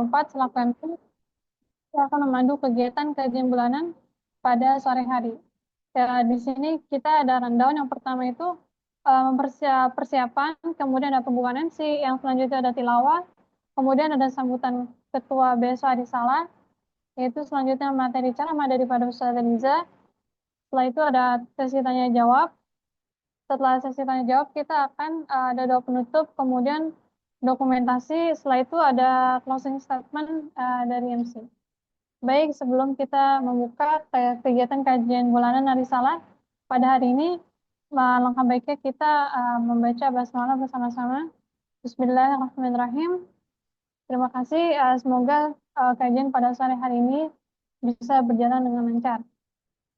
2024 selaku MC saya akan memandu kegiatan kajian bulanan pada sore hari. Ya, di sini kita ada rundown. Yang pertama itu persiapan, kemudian ada pembukaan MC, yang selanjutnya ada tilawah, kemudian ada sambutan Ketua BSO Arisala, yaitu selanjutnya materi ceramah daripada Ustaz Riza. Setelah itu ada sesi tanya jawab. Setelah sesi tanya jawab, kita akan ada doa penutup, kemudian dokumentasi. Setelah itu ada closing statement dari MC. Baik, sebelum kita membuka kegiatan kajian bulanan hari Salat pada hari ini, langkah baiknya kita membaca basmalah bersama-sama. Bismillahirrahmanirrahim. Terima kasih. Semoga kajian pada sore hari ini bisa berjalan dengan lancar.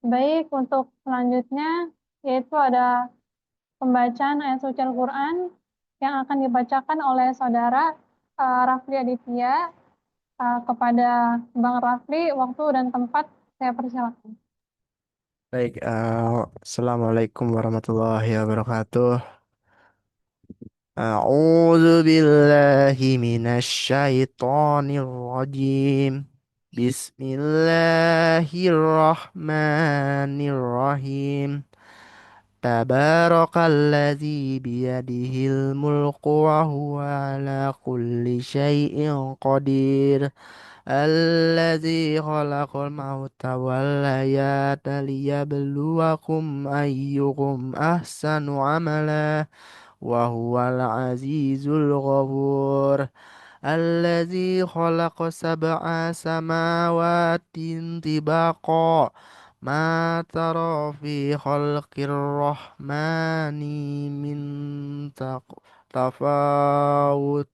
Baik, untuk selanjutnya yaitu ada pembacaan ayat suci Al-Quran yang akan dibacakan oleh saudara Rafli Aditya. Kepada Bang Rafli, waktu dan tempat saya persilakan. Baik, Assalamualaikum warahmatullahi wabarakatuh. A'udzu billahi minasyaitonir rajim. Bismillahirrahmanirrahim. Tabarakalladzi biyadihil mulku wa huwa ala kulli syai'in qadir. الذي خلق الموت والحياة ليبلوكم أيكم أحسن عملا وهو العزيز الغفور الذي خلق سبع سماوات طباقا ما ترى في خلق الرحمن من تفاوت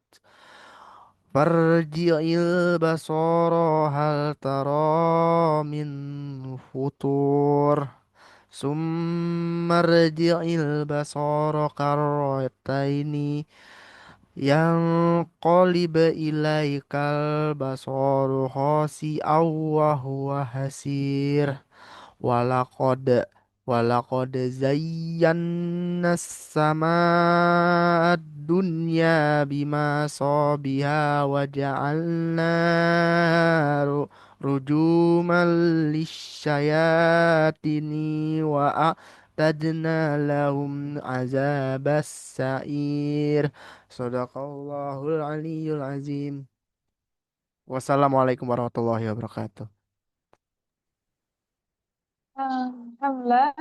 فارجع البصر هل ترى من فطور ثم ارجع البصر كرتين ينقلب إليك البصر خاسئا وهو حسير ولقد ولقد زينا السماء الدنيا بمصابيح وجعلنا رجوما للشياطين وأعتدنا لهم عذاب السعير صدق الله العلي العظيم wassalamualaikum warahmatullahi wabarakatuh. Alhamdulillah,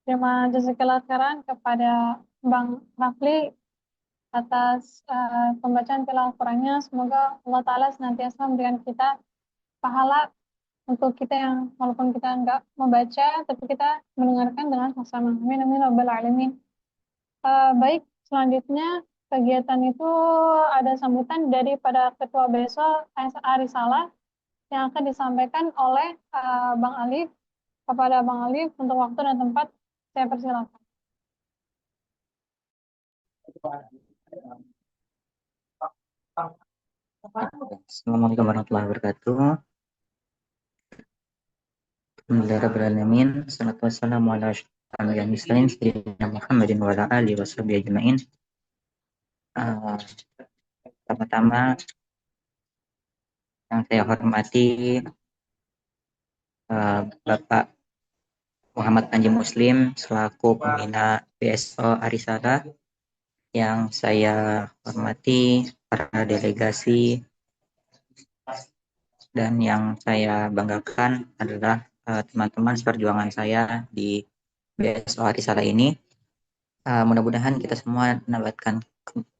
terima jazakallah khairan kepada Bang Rafli atas pembacaan tilawah Al-Qur'annya. Semoga Allah Ta'ala senantiasa memberikan kita pahala untuk kita yang walaupun kita enggak membaca, tapi kita mendengarkan dengan sama. Amin, amin, rabbal alamin. Baik, selanjutnya kegiatan itu ada sambutan daripada Ketua BSO Arisala yang akan disampaikan oleh Bang Alif. Kepada Bang Alif untuk waktu dan tempat saya persilakan. Assalamualaikum warahmatullahi wabarakatuh. Alhamdulillahirrahmanirrahim. Assalatu wassalamu ala asyrofil anbiya'i wal mursalin sayyidina Muhammadin wa ala alihi washabihi ajmain. Pertama-tama yang saya hormati Bapak Muhammad Panji Muslim selaku pembina BSO Arisala, yang saya hormati para delegasi, dan yang saya banggakan adalah teman-teman seperjuangan saya di BSO Arisala ini. Mudah-mudahan kita semua mendapatkan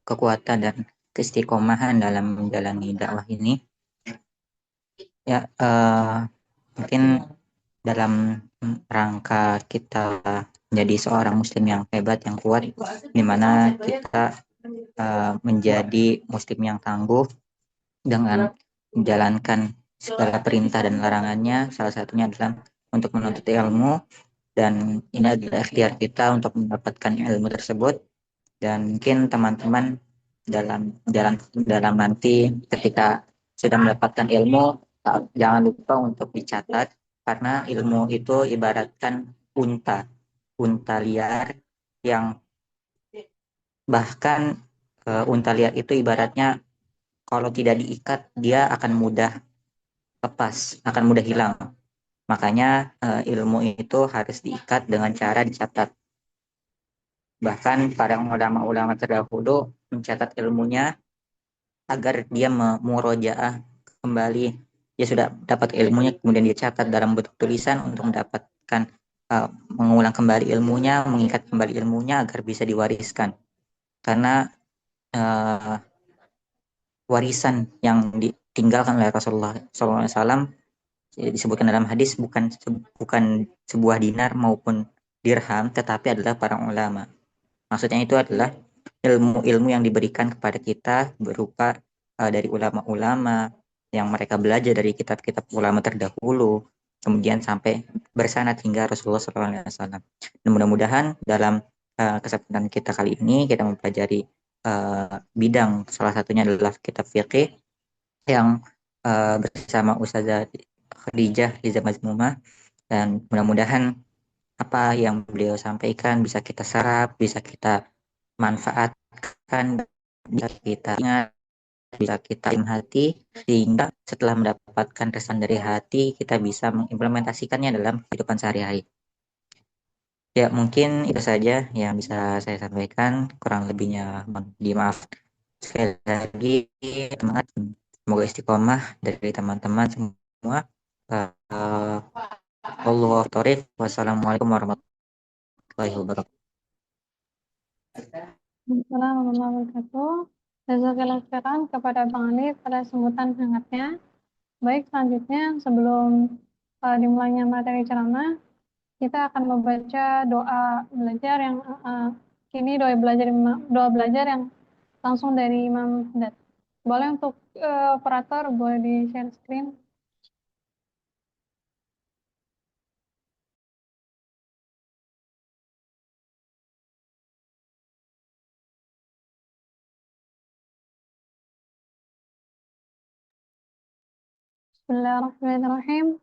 kekuatan dan keistiqomahan dalam menjalani dakwah ini. Ya, mungkin dalam rangka kita menjadi seorang muslim yang hebat, yang kuat, di mana kita menjadi muslim yang tangguh dengan menjalankan segala perintah dan larangannya. Salah satunya adalah untuk menuntut ilmu, dan ini adalah ikhtiar kita untuk mendapatkan ilmu tersebut. Dan mungkin teman-teman dalam nanti ketika sudah mendapatkan ilmu, jangan lupa untuk dicatat, karena ilmu itu ibaratkan unta liar, yang bahkan unta liar itu ibaratnya kalau tidak diikat dia akan mudah lepas, akan mudah hilang. Makanya ilmu itu harus diikat dengan cara dicatat. Bahkan para ulama-ulama terdahulu mencatat ilmunya agar dia memurojaah kembali. Dia sudah dapat ilmunya, kemudian dia catat dalam bentuk tulisan untuk mendapatkan mengulang kembali ilmunya, mengikat kembali ilmunya agar bisa diwariskan. Karena warisan yang ditinggalkan oleh Rasulullah SAW disebutkan dalam hadis bukan sebuah dinar maupun dirham, tetapi adalah para ulama. Maksudnya itu adalah ilmu-ilmu yang diberikan kepada kita berupa dari ulama-ulama yang mereka belajar dari kitab-kitab ulama terdahulu, kemudian sampai bersanad hingga Rasulullah SAW. Dan mudah-mudahan dalam kesempatan kita kali ini kita mempelajari bidang salah satunya adalah kitab fikih yang bersama Ustazah Khadijah Liza Mazmumah, dan mudah-mudahan apa yang beliau sampaikan bisa kita serap, bisa kita manfaatkan, bisa kita ingat, bisa kita hati, sehingga setelah mendapatkan kesan dari hati kita bisa mengimplementasikannya dalam kehidupan sehari-hari. Ya, mungkin itu saja yang bisa saya sampaikan, kurang lebihnya mohon dimaaf. Sekali lagi semangat, semoga istiqomah dari teman-teman semua. Allahu Akbar. Wassalamualaikum warahmatullahi wabarakatuh. Assalamualaikum warahmatullahi wabarakatuh. Jazakallahu khairan kepada Bang Ali pada sambutan hangatnya. Baik, selanjutnya sebelum dimulainya materi ceramah, kita akan membaca doa belajar yang kini doa belajar yang langsung dari Imam Haddad. Boleh untuk operator boleh di share screen. Bismillahirrahmanirrahim.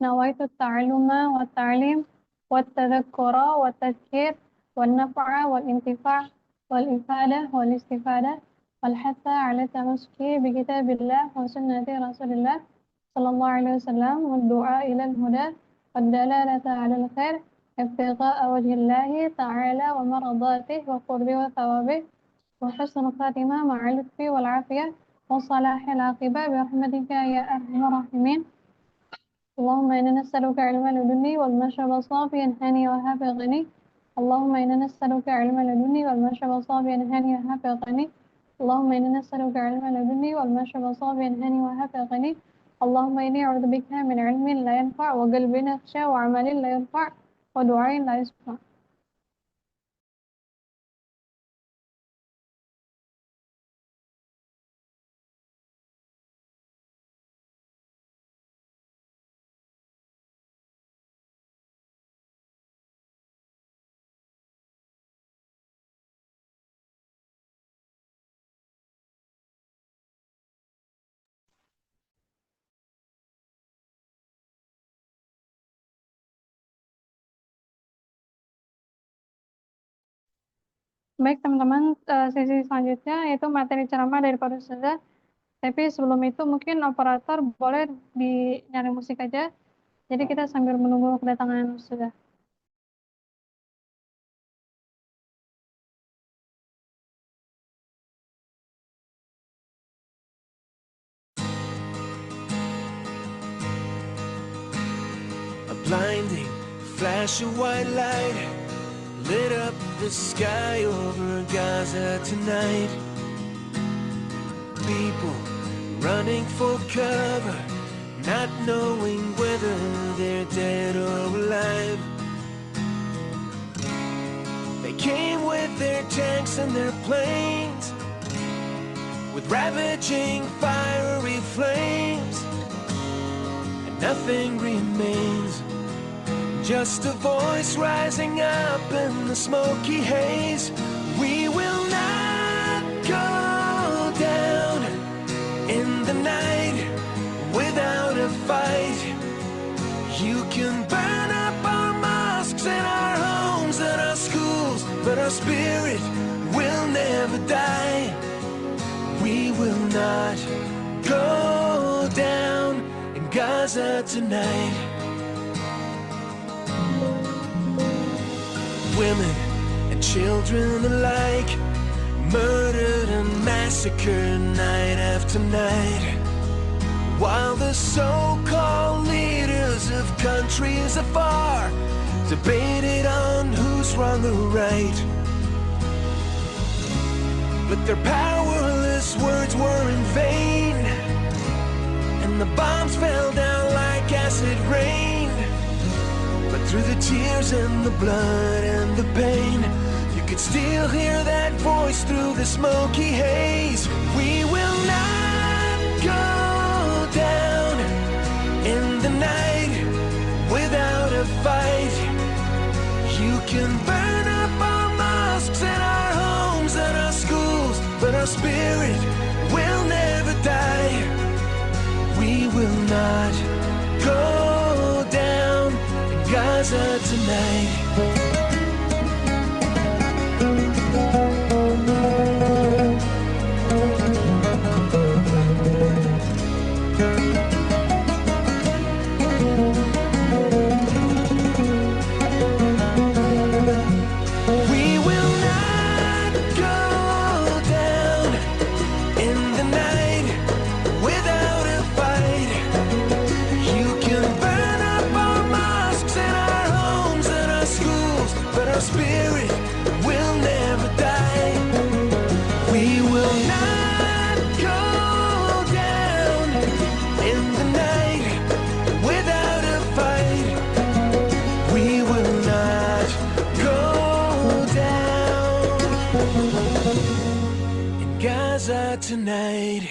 نويت التعلم والتعليم والتذكر والتذكير والنفع والانتفاع والإفادة والاستفادة والحث على التمسك بكتاب الله وسنة رسول الله صلى الله عليه وسلم والدعاء إلى الهدى والدلالة على الخير ابتغاء وجه الله تعالى ومرضاته وقرب وثوابه وحسن الخاتمة مع اللطف والعافية وصلاح العاقبة برحمتك يا أرحم الراحمين. اللهم إنا نسألك علما لدني والمشرب صافيا هاني وهابا غني. اللهم إنا نسألك علما لدني والمشرب صافيا هاني وهابا غني. اللهم إنا نسألك علما لدني والمشرب صافيا هاني وهابا غني. اللهم إني أعوذ بك من علم لا ينفع وقلب يخشى وعمل لا يرفع ودعاء لا يسمع. Baik teman-teman, sesi selanjutnya yaitu materi ceramah dari Pak Ustazah. Tapi sebelum itu mungkin operator boleh nyari musik aja. Jadi kita sambil menunggu kedatangan Ustazah. A blinding flash of white light lit up the sky over Gaza tonight. People running for cover, not knowing whether they're dead or alive. They came with their tanks and their planes, with ravaging fiery flames, and nothing remains, just a voice rising up in the smoky haze. We will not go down in the night without a fight. You can burn up our mosques and our homes and our schools, but our spirit will never die. We will not go down in Gaza tonight. Women and children alike murdered and massacred night after night, while the so-called leaders of countries afar debated on who's wrong or right. But their powerless words were in vain, and the bombs fell down like acid rain. But through the tears and the blood and the pain, you could still hear that voice through the smoky haze. We will not go down in the night without a fight. You can burn up our mosques and our homes and our schools, but our spirit will never die. We will not go down in Gaza tonight. Spirit will never die. We will not go down in the night without a fight. We will not go down in Gaza tonight.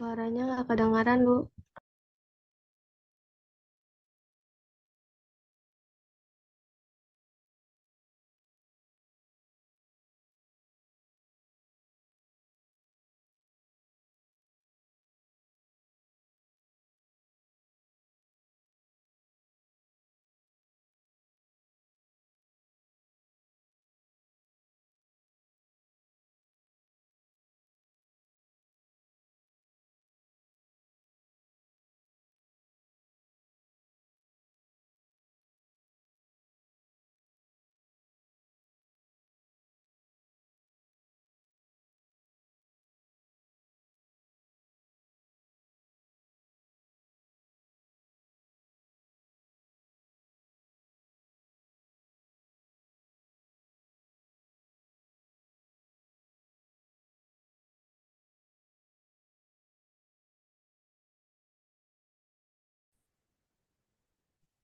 Suaranya nggak kedengaran, Bu.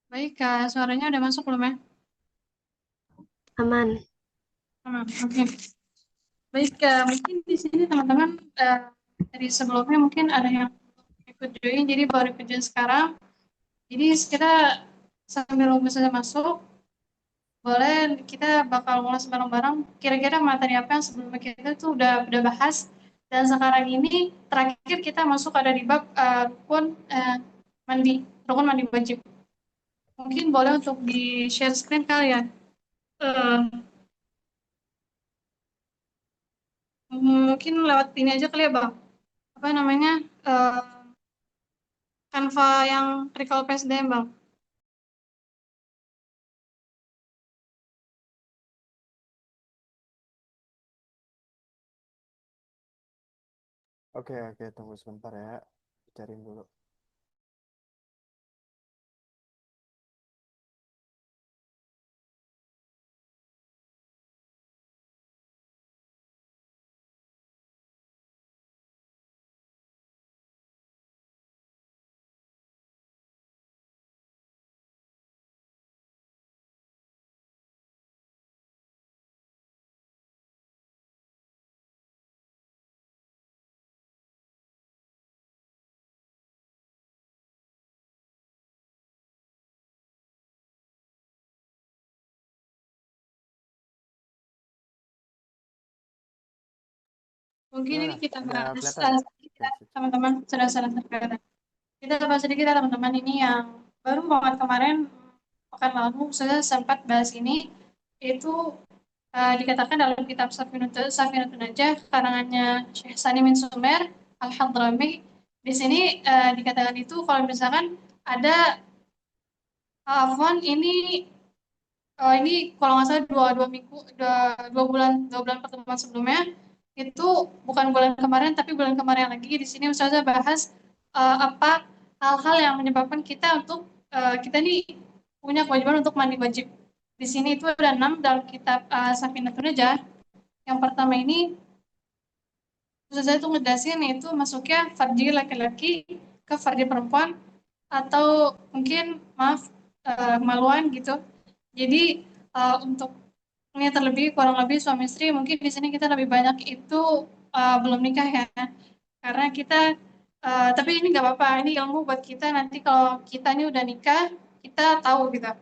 Baik, Kak, suaranya udah masuk belum ya? Aman. Aman, oke. Baik, mungkin di sini teman-teman dari sebelumnya mungkin ada yang ikut join, jadi baru ikut join sekarang. Jadi kita sambil nunggu saja masuk, boleh kita bakal mulai bareng-bareng. Kira-kira materi apa yang sebelumnya kita tuh udah bahas. Dan sekarang ini terakhir kita masuk ada di bab mandi, rukun mandi wajib. Mungkin boleh untuk di share screen kali ya. Eh, Mungkin lewat ini aja kali ya Bang. Apa namanya? eh Canva yang recall PSDM Bang. Oke, oke, tunggu sebentar ya. Cariin dulu. Mungkin ini Gimana? kita Udah bahas kelihatan ya? Oke, sip. teman-teman sudah terkait. Kita bahas sedikit ya teman-teman ini yang baru banget kemarin pekan lalu saya sempat bahas ini itu dikatakan dalam kitab Safinatun Najah karangannya Syekh Sani bin Sumer Al-Hadrami. Di sini dikatakan itu kalau misalkan ada Afwan ini kalau nggak salah dua minggu dua bulan pertemuan sebelumnya itu bukan bulan kemarin tapi bulan kemarin lagi di sini Ustazah bahas apa hal-hal yang menyebabkan kita untuk kita nih punya kewajiban untuk mandi wajib. Di sini itu ada 6 dalam kitab Safinatun Najah. Yang pertama ini Ustazah itu ngedasin itu masuknya farji laki-laki ke farji perempuan atau mungkin maaf kemaluan gitu. Jadi untuk ini terlebih kurang lebih suami istri mungkin di sini kita lebih banyak itu belum nikah ya, karena kita tapi ini nggak apa-apa, ini ilmu buat kita nanti kalau kita ini udah nikah kita tahu gitu.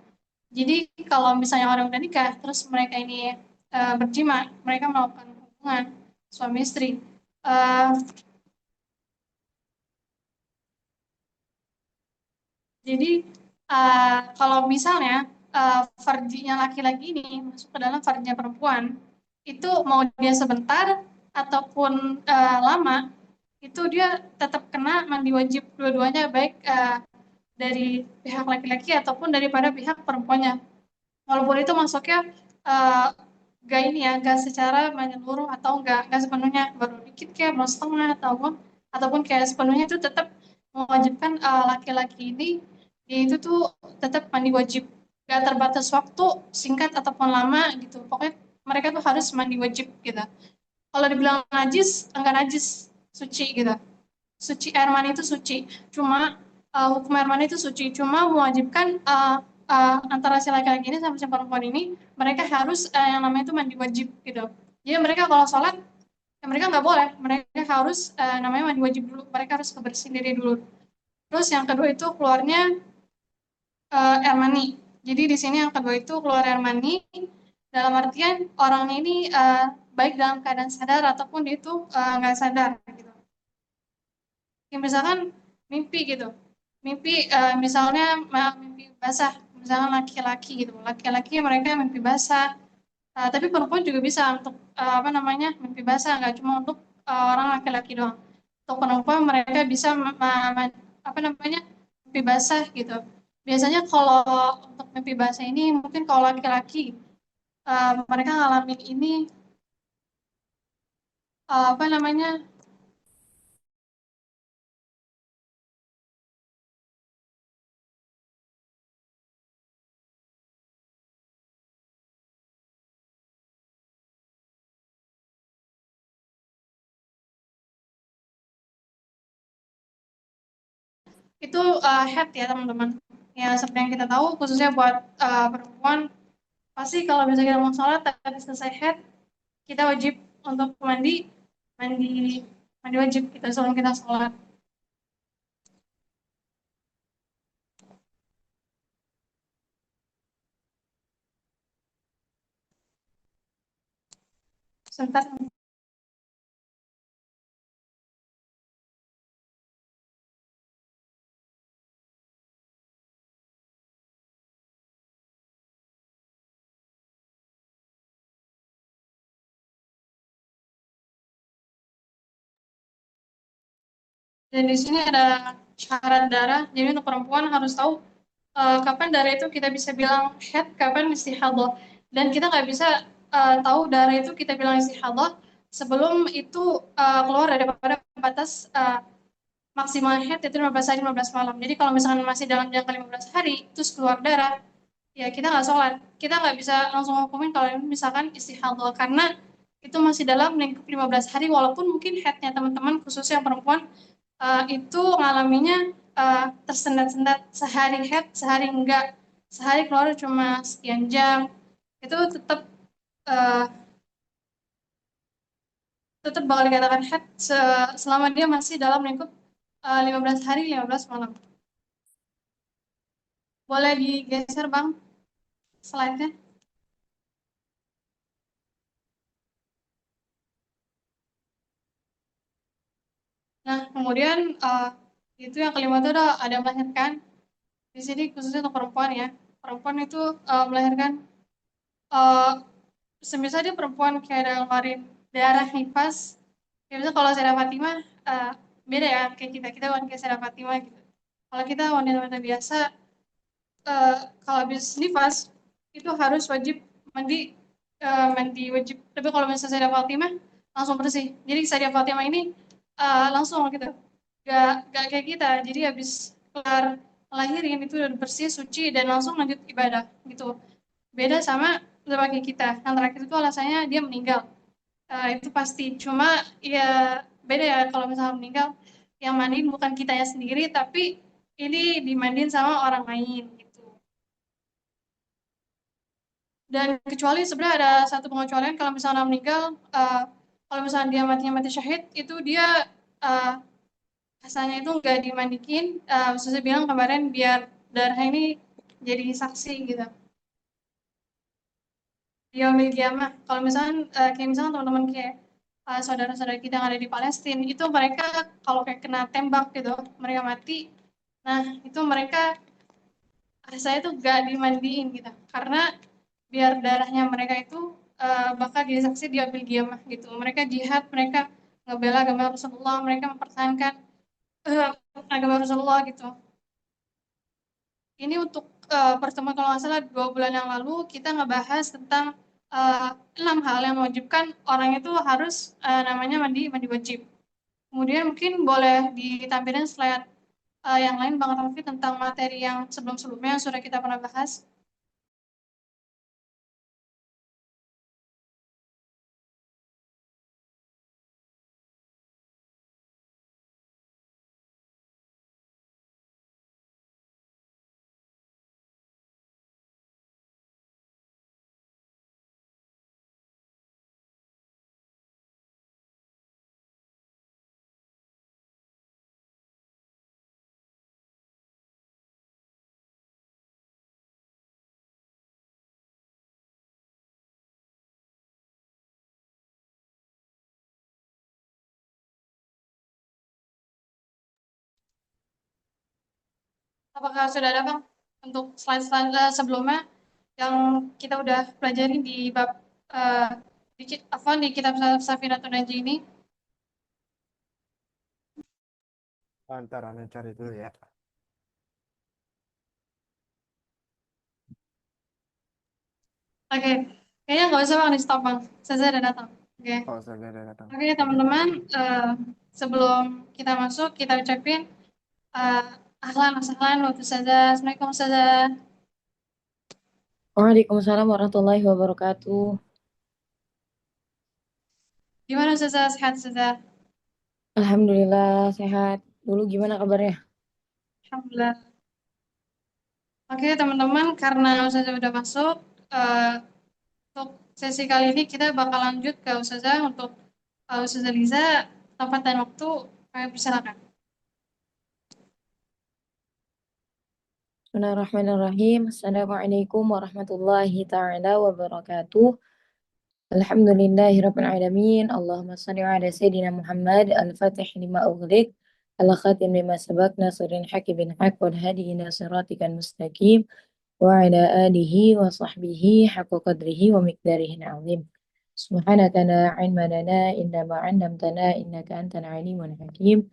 Jadi kalau misalnya orang udah nikah terus mereka ini berjima, mereka melakukan hubungan suami istri. Eh, Jadi kalau misalnya farjinya laki-laki ini masuk ke dalam farjinya perempuan, itu mau dia sebentar ataupun lama, itu dia tetap kena mandi wajib dua-duanya baik dari pihak laki-laki ataupun daripada pihak perempuannya. Walaupun itu masuknya uh, gak ini ya, gak secara menyeluruh atau gak sepenuhnya, baru dikit kayak baru setengah ataupun kayak sepenuhnya itu tetap mewajibkan laki-laki ini itu tuh tetap mandi wajib, gak terbatas waktu singkat ataupun lama gitu. Pokoknya mereka tuh harus mandi wajib gitu. Kalau dibilang najis, enggak najis, suci gitu. Suci air mani itu suci. Cuma hukum air mani itu suci. Cuma mewajibkan antara si laki-laki ini sama si perempuan ini, mereka harus yang namanya itu mandi wajib gitu. Jadi mereka kalau sholat, mereka nggak boleh, mereka harus namanya mandi wajib dulu, mereka harus kebersihin diri dulu. Terus yang kedua itu keluarnya air mani. Jadi di sini yang kedua itu keluar air mani dalam artian orangnya ini baik dalam keadaan sadar ataupun dia itu nggak sadar gitu. Ya, misalkan mimpi gitu, mimpi misalnya mimpi basah, misalnya laki-laki gitu, laki-laki mereka mimpi basah. Tapi perempuan juga bisa untuk apa namanya mimpi basah, nggak cuma untuk orang laki-laki doang. Untuk perempuan mereka bisa apa namanya mimpi basah gitu. Biasanya kalau untuk mimpi basah ini mungkin kalau laki-laki mereka ngalamin ini apa namanya itu head ya teman-teman. Ya seperti yang kita tahu khususnya buat perempuan pasti kalau misalnya kita mau sholat tapi selesai head kita wajib untuk mandi mandi mandi wajib kita sebelum kita sholat. Sebentar. Dan di sini ada syarat darah. Jadi untuk perempuan harus tahu kapan darah itu kita bisa bilang haid, kapan istihadah. Dan kita nggak bisa tahu darah itu kita bilang istihadah sebelum itu keluar daripada batas maksimal haid itu 15 hari 15 malam. Jadi kalau misalkan masih dalam jangka 15 hari terus keluar darah, ya kita nggak sholat. Kita nggak bisa langsung hukumin kalau ini misalkan istihadah karena itu masih dalam lingkup 15 hari walaupun mungkin haidnya teman-teman khususnya yang perempuan itu ngalaminya tersendat-sendat sehari head, sehari enggak, sehari keluar cuma sekian jam, itu tetap uh, tetap bakal dikatakan head selama dia masih dalam lingkup 15 hari 15 malam. Boleh digeser bang slide-nya. Nah kemudian itu yang kelima itu ada melahirkan. Di sini khususnya untuk perempuan ya, perempuan itu melahirkan uh, semisal dia perempuan kayak ada ngeluarin darah nifas ya bisa kalau Sarah Fatimah beda ya kayak kita bukan kayak Sarah Fatimah gitu. Kalau kita wanita-wanita biasa uh, kalau habis nifas itu harus wajib mandi mandi wajib, tapi kalau misalnya Sarah Fatimah langsung bersih. Jadi Sarah Fatimah ini langsung gitu gak kayak kita, jadi habis kelar lahirin itu udah bersih suci dan langsung lanjut ibadah gitu. Beda sama kayak kita yang terakhir itu alasannya dia meninggal. Itu pasti cuma ya beda ya kalau misalnya meninggal yang mandiin bukan kitanya sendiri tapi ini dimandiin sama orang lain gitu. Dan kecuali sebenarnya ada satu pengecualian kalau misalnya meninggal kalau misalnya dia matinya mati syahid itu dia uh, asalnya itu nggak dimandikin saya bilang kemarin biar darah ini jadi saksi gitu di yaumil kiamah. Kalau misalnya kayak misalnya teman-teman kayak saudara-saudara kita yang ada di Palestina itu mereka kalau kayak kena tembak gitu mereka mati, nah itu mereka saya tuh gak dimandiin gitu karena biar darahnya mereka itu bakal jadi saksi di yaumil kiamah gitu. Mereka jihad, mereka ngebela agama Rasulullah, mereka mempertahankan uh, agama Rasulullah gitu. Ini untuk pertemuan kalau nggak salah 2 bulan yang lalu kita ngebahas tentang uh, 6 hal yang mewajibkan orang itu harus namanya mandi wajib. Kemudian mungkin boleh ditampilkan slide yang lain Bang Raffi tentang materi yang sebelum-sebelumnya yang sudah kita pernah bahas. apakah sudah ada Bang untuk slide-slide sebelumnya yang kita udah pelajari di bab di kitab Safinatun Najih ini? Ntar Ana cari dulu ya. Oke, kayaknya nggak usah Bang, di stop Bang. Saya udah datang. Oke. Oh, sudah ada datang. Oke teman-teman, sebelum kita masuk, kita ucapin ahlan wa sahlan wa ustazah. Assalamualaikum ustazah. Waalaikumsalam warahmatullahi wabarakatuh. Gimana ustazah? Sehat ustazah? Alhamdulillah sehat. Dulu gimana kabarnya? Alhamdulillah. Oke teman-teman, karena ustazah udah masuk, untuk sesi kali ini kita bakal lanjut ke ustazah untuk ustazah Liza. Tempat dan waktu, kami persilakan. Bismillahirrahmanirrahim. Assalamualaikum warahmatullahi ta'ala wabarakatuh. Alhamdulillahirabbil alamin. Allahumma shalli ala sayyidina Muhammad al-fatih lima ughliq al-khatim lima sabaq nasirin haqqi bil haqq wal hadi ila siratikal mustaqim wa ala alihi wa sahbihi haqqa qadrihi wa miqdarihi azim. Subhanaka la ilma lana illa ma 'allamtana innaka antal alimul hakim.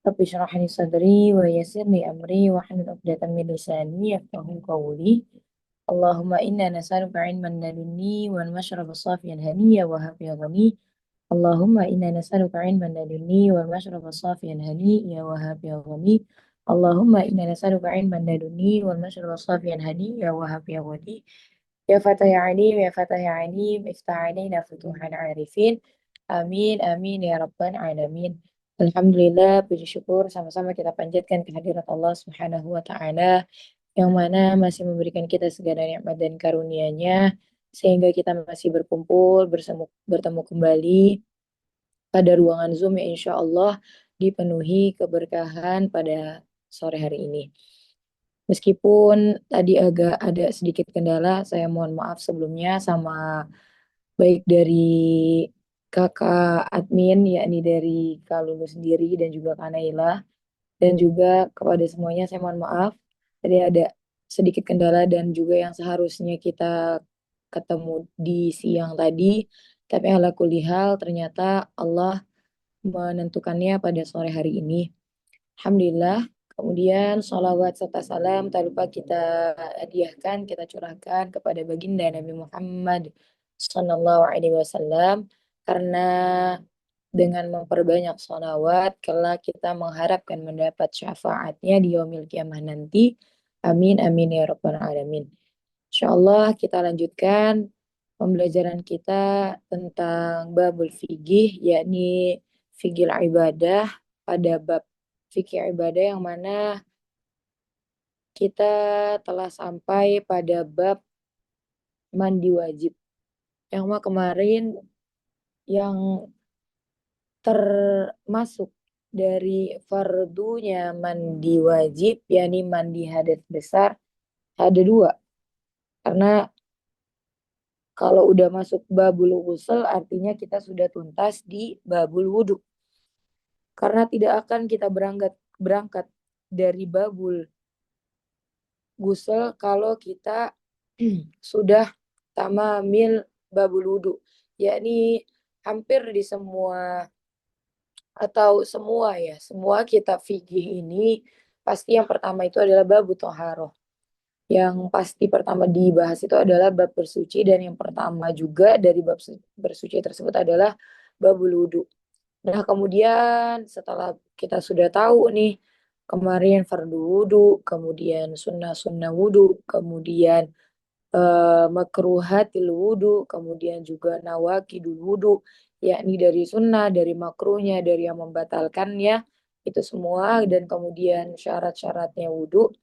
Rabbi shrah li sadri wa yassir li amri wa hlul 'uqdatam min lisani yafqahu qawli. Allahumma inna nas'aluka 'ilman ladunni wal mashraba safiyan haniyya wa hafiya ghani. Allahumma inna nas'aluka 'ilman ladunni wal mashraba safiyan haniyya wa hafiya ghani. Allahumma inna nas'aluka 'ilman ladunni wal mashraba safiyan haniyya wa hafiya ghani. Ya Fatah ya Alim, ya Fatah ya Alim, iftah alaina futuhal arifin. Amin, amin ya Rabbal alamin. Alhamdulillah, puji syukur sama-sama kita panjatkan kehadirat Allah Subhanahu wa Ta'ala yang mana masih memberikan kita segala nikmat dan karunia-Nya sehingga kita masih berkumpul bertemu kembali pada ruangan Zoom yang insya Allah dipenuhi keberkahan pada sore hari ini. Meskipun tadi agak ada sedikit kendala, saya mohon maaf sebelumnya sama baik dari kakak admin, yakni dari Kak Lulu sendiri dan juga Kak Naila. Dan juga kepada semuanya saya mohon maaf, tadi ada sedikit kendala dan juga yang seharusnya kita ketemu di siang tadi. Tapi ala kulli hal ternyata Allah menentukannya pada sore hari ini. Alhamdulillah. Kemudian sholawat serta salam tak lupa kita hadiahkan, kita curahkan kepada baginda Nabi Muhammad Sallallahu Alaihi Wasallam karena dengan memperbanyak sholawat kelak kita mengharapkan mendapat syafaatnya di yaumil kiamah nanti. Amin amin ya rabbal alamin. Insyaallah kita lanjutkan pembelajaran kita tentang babul fikih, yakni fikih ibadah pada bab fikih ibadah yang mana kita telah sampai pada bab mandi wajib. Yang kemarin yang termasuk dari fardunya mandi wajib, yakni mandi hadas besar, ada dua. Karena kalau udah masuk babul ghusl artinya kita sudah tuntas di babul wudhu. Karena tidak akan kita berangkat dari babul ghusl kalau kita sudah tamamil babul wudhu. Yakni hampir di semua atau semua kitab fikih ini pasti yang pertama itu adalah bab thaharah. Yang pasti pertama dibahas itu adalah bab bersuci dan yang pertama juga dari bab bersuci tersebut adalah babul wudhu. Nah, kemudian setelah kita sudah tahu nih kemarin fardu wudhu, kemudian sunnah wudhu, kemudian makruhatil wudhu, kemudian juga nawakidul wudhu, yakni dari sunnah, dari makruhnya, dari yang membatalkannya, itu semua, dan kemudian syarat-syaratnya wudhu.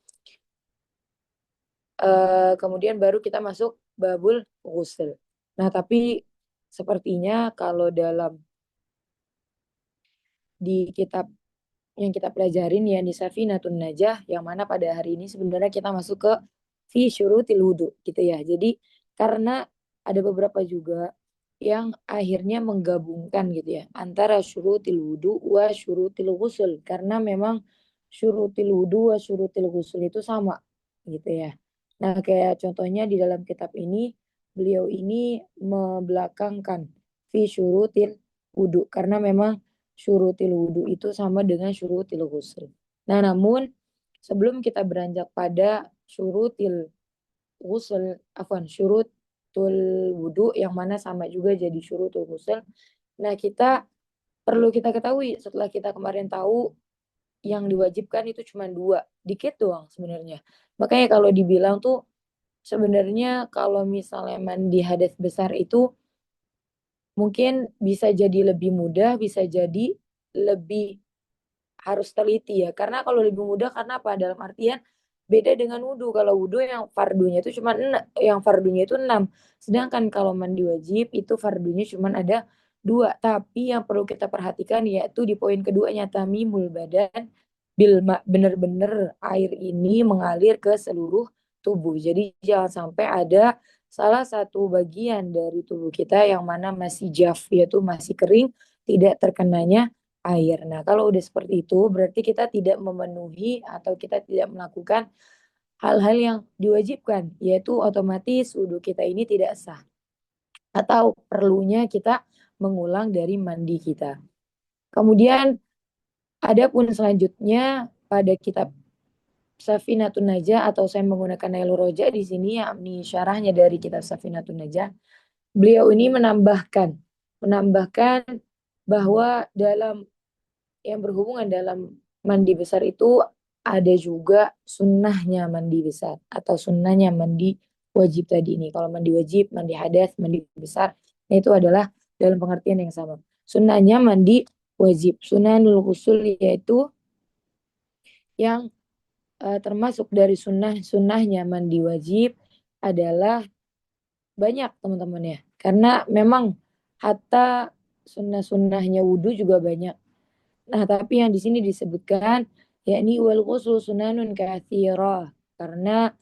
Kemudian baru kita masuk babul ghusl. Nah, tapi sepertinya kalau dalam di kitab yang kita pelajarin ya di Safinatun Najah yang mana pada hari ini sebenarnya kita masuk ke fi syurutil wudu gitu ya. Jadi karena ada beberapa juga yang akhirnya menggabungkan gitu ya antara syurutil wudu wa syurutil ghusl karena memang syurutil wudu wa syurutil ghusl itu sama gitu ya. Nah, kayak contohnya di dalam kitab ini beliau ini membelakangkan fi syurutil wudu karena memang syurutil wudu itu sama dengan syurutil ghusl. Nah, namun sebelum kita beranjak pada syurutil ghusl, syurutul wudu yang mana sama juga jadi syurutul ghusl. Nah, perlu kita ketahui setelah kita kemarin tahu yang diwajibkan itu cuma 2, dikit doang sebenarnya. Makanya kalau dibilang tuh sebenarnya kalau misalnya mandi hadas besar itu mungkin bisa jadi lebih mudah, bisa jadi lebih harus teliti ya. Karena kalau lebih mudah karena apa? Dalam artian beda dengan wudhu. Kalau wudhu yang fardunya itu cuma yang fardunya itu 6. Sedangkan kalau mandi wajib itu fardunya cuma ada 2. Tapi yang perlu kita perhatikan yaitu di poin keduanya tamimul badan benar-benar air ini mengalir ke seluruh tubuh. Jadi jangan sampai ada salah satu bagian dari tubuh kita yang mana masih jaf, yaitu masih kering, tidak terkenanya air. Nah, kalau udah seperti itu, berarti kita tidak memenuhi atau kita tidak melakukan hal-hal yang diwajibkan, yaitu otomatis wudhu kita ini tidak sah. Atau perlunya kita mengulang dari mandi kita. Kemudian, ada pun selanjutnya pada kitab Safinatun Najah atau saya menggunakan Nailur Roja di sini yakni syarahnya dari kitab Safinatun Najah. Beliau ini menambahkan bahwa dalam yang berhubungan dalam mandi besar itu ada juga sunnahnya mandi besar atau sunnahnya mandi wajib tadi ini. Kalau mandi wajib, mandi hadas, mandi besar, nah itu adalah dalam pengertian yang sama. Sunnahnya mandi wajib. Sunnahul ghusl yaitu yang termasuk dari sunnahnya mandi wajib adalah banyak teman-teman ya. Karena memang hatta sunnah-sunnahnya wudhu juga banyak. Nah, tapi yang di sini disebutkan yakni wal ghusl sunanun katsira karena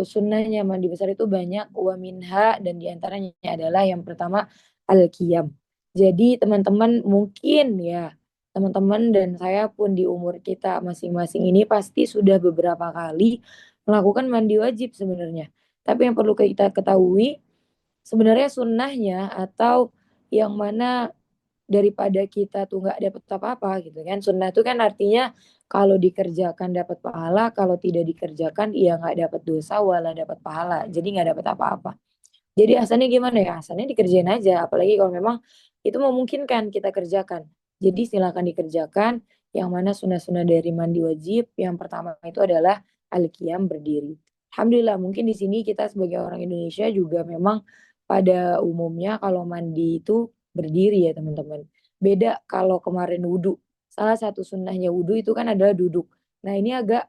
sunnahnya mandi besar itu banyak wa minha dan diantaranya adalah yang pertama al-qiyam. Jadi teman-teman mungkin ya teman-teman dan saya pun di umur kita masing-masing ini pasti sudah beberapa kali melakukan mandi wajib sebenarnya. Tapi yang perlu kita ketahui sebenarnya sunnahnya atau yang mana daripada kita tuh nggak dapat apa-apa gitu kan. Sunnah itu kan artinya kalau dikerjakan dapat pahala, kalau tidak dikerjakan ya nggak dapat dosa wala dapat pahala. Jadi nggak dapat apa-apa. Jadi asalnya gimana ya? Asalnya dikerjain aja. Apalagi kalau memang itu memungkinkan kita kerjakan. Jadi silakan dikerjakan. Yang mana sunnah-sunnah dari mandi wajib. Yang pertama itu adalah al-qiyam berdiri. Alhamdulillah mungkin di sini kita sebagai orang Indonesia juga memang pada umumnya kalau mandi itu berdiri ya teman-teman. Beda kalau kemarin wudhu. Salah satu sunnahnya wudhu itu kan adalah duduk. Nah ini agak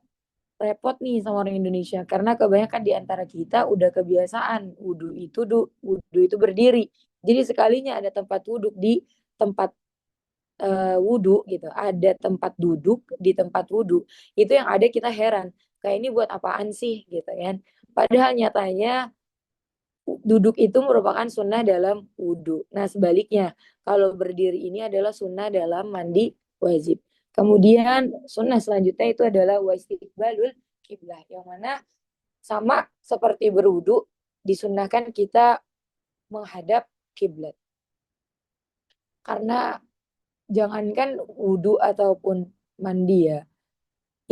repot nih sama orang Indonesia karena kebanyakan di antara kita udah kebiasaan wudhu itu berdiri. Jadi sekalinya ada tempat duduk di tempat wudhu gitu, ada tempat duduk di tempat wudhu, itu yang ada kita heran. Kayak ini buat apaan sih gitu kan. Padahal nyatanya duduk itu merupakan sunnah dalam wudhu. Nah sebaliknya, kalau berdiri ini adalah sunnah dalam mandi wajib. Kemudian sunnah selanjutnya itu adalah wastiqbalul kiblah, yang mana sama seperti berwudhu, disunnahkan kita menghadap kiblat. Karena jangankan wudhu ataupun mandi ya,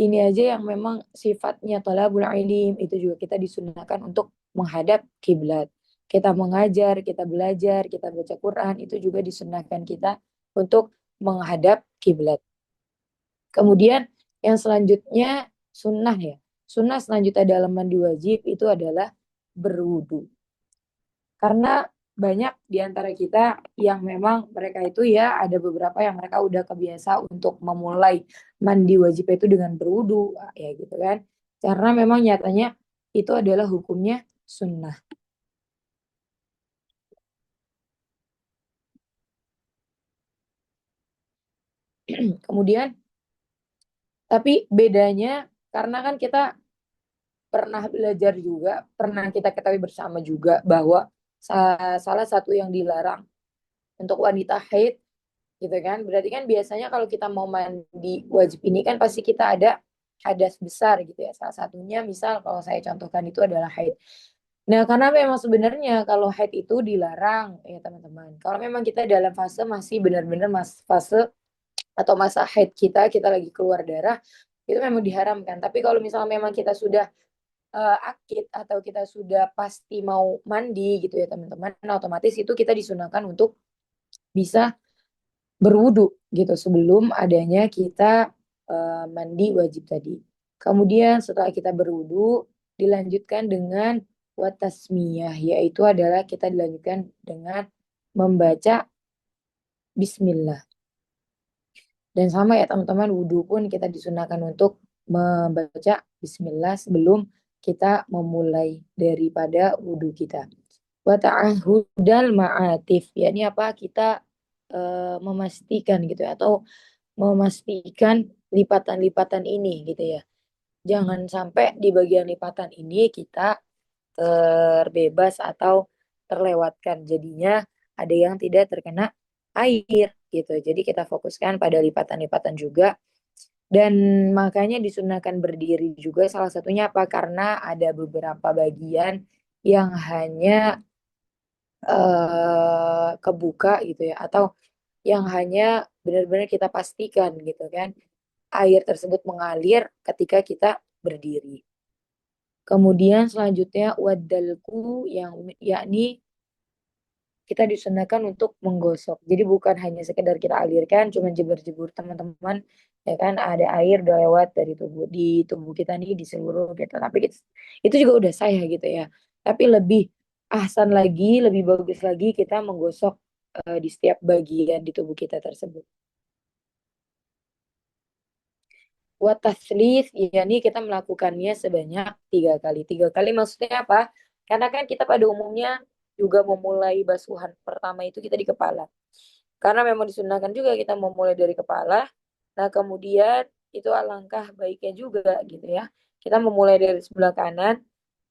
ini aja yang memang sifatnya thalabul ilim itu juga kita disunnahkan untuk menghadap kiblat. Kita mengajar, kita belajar, kita baca Quran itu juga disunnahkan kita untuk menghadap kiblat. Kemudian yang selanjutnya sunnah ya. Sunnah selanjutnya dalam mandi wajib itu adalah berwudu. Karena banyak di antara kita yang memang mereka itu ya ada beberapa yang mereka udah kebiasa untuk memulai mandi wajib itu dengan berwudu ya gitu kan. Karena memang nyatanya itu adalah hukumnya sunnah. Kemudian tapi bedanya karena kan kita pernah belajar juga, pernah kita ketahui bersama juga bahwa salah satu yang dilarang untuk wanita haid gitu kan. Berarti kan biasanya kalau kita mau mandi wajib ini kan pasti kita ada hadas besar gitu ya. Salah satunya misal kalau saya contohkan itu adalah haid. Nah, karena memang sebenarnya kalau haid itu dilarang ya teman-teman. Kalau memang kita dalam fase masih benar-benar fase atau masa haid kita lagi keluar darah, itu memang diharamkan. Tapi kalau misalnya memang kita sudah akid atau kita sudah pasti mau mandi gitu ya teman-teman, nah, otomatis itu kita disunahkan untuk bisa berwudu gitu sebelum adanya kita mandi wajib tadi. Kemudian setelah kita berwudu dilanjutkan dengan watasmiyah, yaitu adalah kita dilanjutkan dengan membaca bismillah. Dan sama ya teman-teman, wudu pun kita disunahkan untuk membaca bismillah sebelum kita memulai daripada wudu kita. Wa ta'ahudal ma'atif, yakni apa? Kita memastikan gitu ya, atau memastikan lipatan-lipatan ini gitu ya. Jangan sampai di bagian lipatan ini kita terbebas atau terlewatkan. Jadinya ada yang tidak terkena air gitu. Jadi kita fokuskan pada lipatan-lipatan juga. Dan makanya disunahkan berdiri juga salah satunya apa? Karena ada beberapa bagian yang hanya kebuka gitu ya, atau yang hanya benar-benar kita pastikan gitu kan air tersebut mengalir ketika kita berdiri. Kemudian selanjutnya wadalku, yang yakni kita disunahkan untuk menggosok. Jadi bukan hanya sekedar kita alirkan, cuma jebur-jebur teman-teman, ya kan ada air udah lewat dari tubuh di tubuh kita nih di seluruh kita. Tapi itu juga udah saya gitu ya. Tapi lebih ahsan lagi, lebih bagus lagi kita menggosok di setiap bagian di tubuh kita tersebut. Wataslis, yakni kita melakukannya sebanyak 3 kali. 3 kali maksudnya apa? Karena kan kita pada umumnya juga memulai basuhan pertama itu kita di kepala. Karena memang disunahkan juga kita memulai dari kepala. Nah kemudian itu alangkah baiknya juga gitu ya. Kita memulai dari sebelah kanan,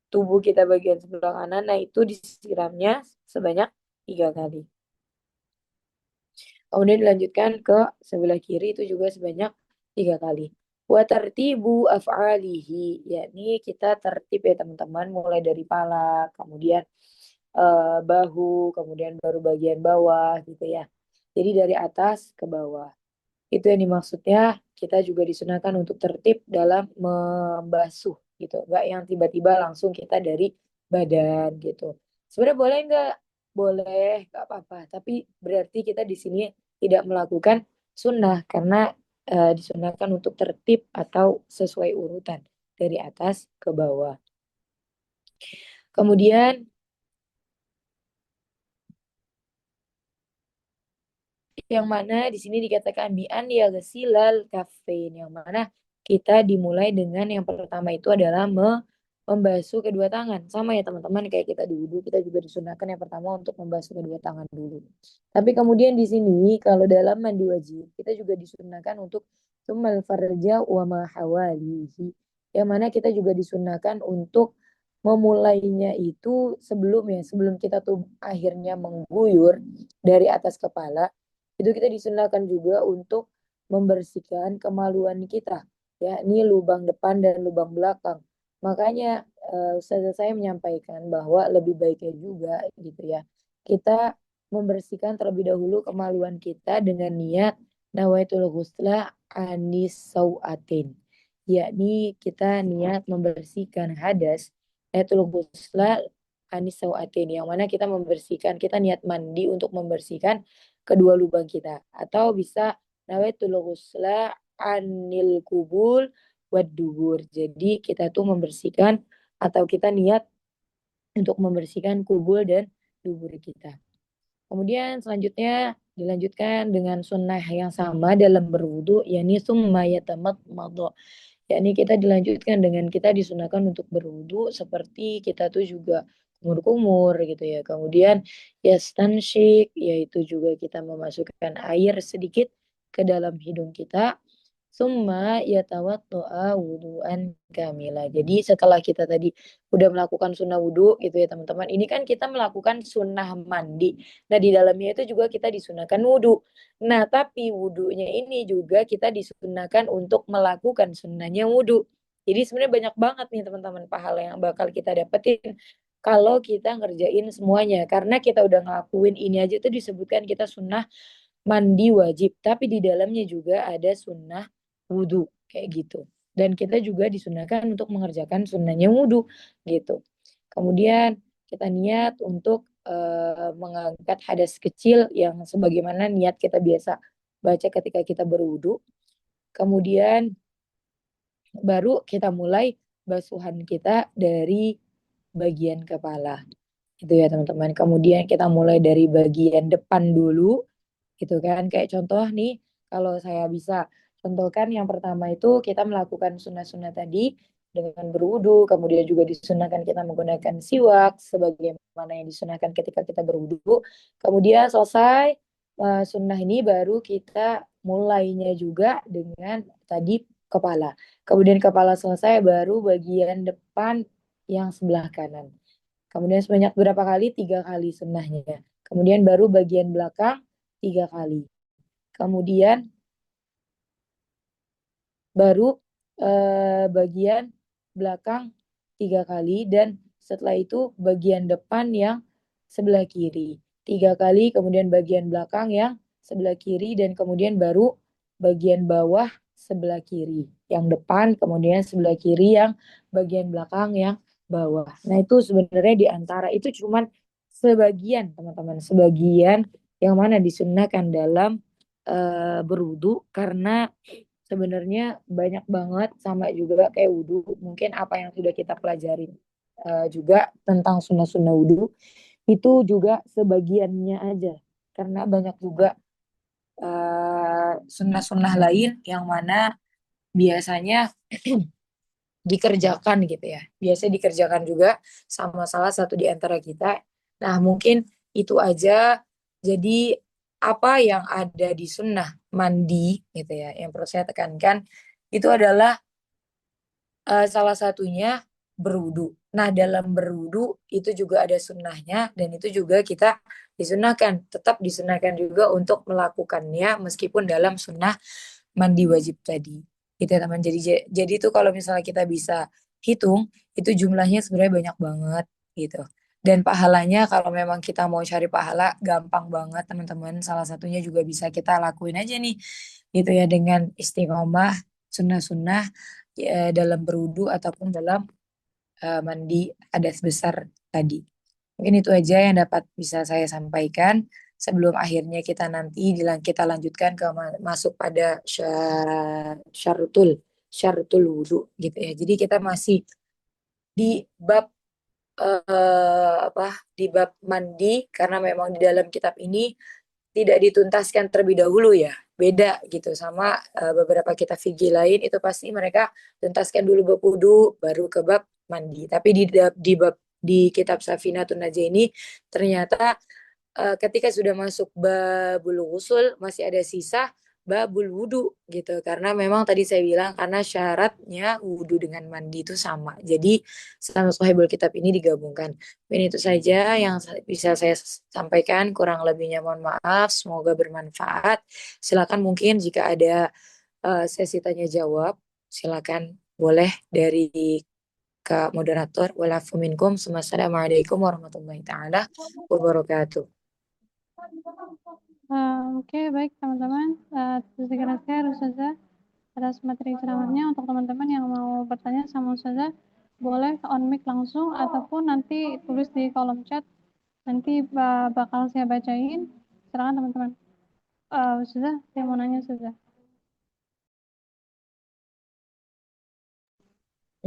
tubuh kita bagian sebelah kanan, nah itu disiramnya sebanyak 3 kali. Kemudian dilanjutkan ke sebelah kiri itu juga sebanyak 3 kali. Wa tartibu af'alihi, yakni kita tertib ya teman-teman, mulai dari pala, kemudian bahu, kemudian baru bagian bawah gitu ya. Jadi dari atas ke bawah. Itu yang dimaksudnya kita juga disunahkan untuk tertib dalam membasuh gitu. Enggak yang tiba-tiba langsung kita dari badan gitu. Sebenarnya boleh enggak? Boleh, enggak apa-apa. Tapi berarti kita di sini tidak melakukan sunnah karena disunahkan untuk tertib atau sesuai urutan dari atas ke bawah. Kemudian yang mana di sini dikatakan bi'an ya ghasilal kaffain, yang mana kita dimulai dengan yang pertama itu adalah membasuh kedua tangan. Sama ya teman-teman, kayak kita di wudhu kita juga disunahkan yang pertama untuk membasuh kedua tangan dulu. Tapi kemudian di sini kalau dalam mandi wajib kita juga disunahkan untuk tsummal farja wa ma hawalihi, yang mana kita juga disunahkan untuk memulainya itu sebelum kita tuh akhirnya mengguyur dari atas kepala, itu kita disunahkan juga untuk membersihkan kemaluan kita, ya ini lubang depan dan lubang belakang. Makanya ustazah saya menyampaikan bahwa lebih baiknya juga gitu ya kita membersihkan terlebih dahulu kemaluan kita dengan niat nawaitul ghusla anis sauatin, yakni kita niat membersihkan hadas nawaitul ghusla anis sauatin, yang mana kita membersihkan, kita niat mandi untuk membersihkan kedua lubang kita, atau bisa nawaitul ghusla anil kubul wad dubur. Jadi kita tuh membersihkan atau kita niat untuk membersihkan kubul dan dubur kita. Kemudian selanjutnya dilanjutkan dengan sunnah yang sama dalam berwudu, yakni summa yatamadmadu, yakni kita dilanjutkan dengan kita disunahkan untuk berwudu seperti kita tuh juga kumur-kumur gitu ya. Kemudian yastansyik, yaitu juga kita memasukkan air sedikit ke dalam hidung kita. Summa yatawaddo'a wudu'an kamila. Jadi setelah kita tadi udah melakukan sunnah wudhu gitu ya teman-teman. Ini kan kita melakukan sunnah mandi. Nah di dalamnya itu juga kita disunahkan wudhu. Nah tapi wudhunya ini juga kita disunahkan untuk melakukan sunnahnya wudhu. Jadi sebenarnya banyak banget nih teman-teman pahala yang bakal kita dapetin kalau kita ngerjain semuanya. Karena kita udah ngelakuin ini aja tuh disebutkan kita sunnah mandi wajib, tapi di dalamnya juga ada sunnah wudhu kayak gitu. Dan kita juga disunahkan untuk mengerjakan sunnahnya wudhu gitu. Kemudian kita niat untuk mengangkat hadas kecil yang sebagaimana niat kita biasa baca ketika kita berwudhu. Kemudian baru kita mulai basuhan kita dari bagian kepala. Itu ya teman-teman. Kemudian kita mulai dari bagian depan dulu gitu kan. Kayak contoh nih, kalau saya bisa contohkan yang pertama itu kita melakukan sunnah-sunnah tadi dengan berwudu, kemudian juga disunahkan kita menggunakan siwak sebagaimana yang disunahkan ketika kita berwudu. Kemudian selesai sunnah ini baru kita mulainya juga dengan tadi kepala. Kemudian kepala selesai baru bagian depan yang sebelah kanan. Kemudian sebanyak berapa kali? 3 kali sunnahnya. Kemudian baru bagian belakang 3 kali. Kemudian baru bagian belakang 3 kali dan setelah itu bagian depan yang sebelah kiri 3 kali, kemudian bagian belakang yang sebelah kiri dan kemudian baru bagian bawah sebelah kiri yang depan, kemudian sebelah kiri yang bagian belakang yang bawah. Nah itu sebenarnya di antara itu cuman sebagian teman-teman, sebagian yang mana disunnahkan dalam berwudu karena sebenarnya banyak banget sama juga kayak wudhu. Mungkin apa yang sudah kita pelajari juga tentang sunnah-sunnah wudhu itu juga sebagiannya aja. Karena banyak juga sunnah-sunnah lain yang mana biasanya dikerjakan gitu ya. Biasanya dikerjakan juga sama salah satu di antara kita. Nah mungkin itu aja. Jadi apa yang ada di sunnah mandi gitu ya, yang perlu saya tekankan itu adalah salah satunya berwudu. Nah dalam berwudu itu juga ada sunnahnya dan itu juga kita disunahkan, tetap disunahkan juga untuk melakukannya meskipun dalam sunnah mandi wajib tadi. Gitu ya teman. Jadi itu kalau misalnya kita bisa hitung itu jumlahnya sebenarnya banyak banget gitu. Dan pahalanya kalau memang kita mau cari pahala gampang banget teman-teman. Salah satunya juga bisa kita lakuin aja nih gitu ya dengan istiqomah sunnah-sunnah dalam berwudu ataupun dalam mandi hadas besar tadi. Mungkin itu aja yang dapat bisa saya sampaikan sebelum akhirnya kita nanti kita lanjutkan ke masuk pada syaratul wudu gitu ya. Jadi kita masih di bab di bab mandi karena memang di dalam kitab ini tidak dituntaskan terlebih dahulu ya. Beda gitu sama beberapa kitab fikih lain itu pasti mereka tuntaskan dulu bab wudu baru ke bab mandi. Tapi di kitab Safinatun Najah ini ternyata ketika sudah masuk babul ghusl masih ada sisa babul wudu gitu karena memang tadi saya bilang karena syaratnya wudu dengan mandi itu sama jadi sama sahibul kitab ini digabungkan. Ini itu saja yang bisa saya sampaikan, kurang lebihnya mohon maaf, semoga bermanfaat. Silakan mungkin jika ada sesi tanya jawab silakan boleh dari Kak moderator. Walafu minkum. Wassalamualaikum warahmatullahi taala wabarakatuh. Oke, baik teman-teman. Terima kasih Ustazah atas materi ceramahnya. Untuk teman-teman yang mau bertanya sama Ustazah, boleh on mic langsung ataupun nanti tulis di kolom chat. Nanti bakal saya bacain. Silakan teman-teman. Ustazah, saya mau nanya Ustazah.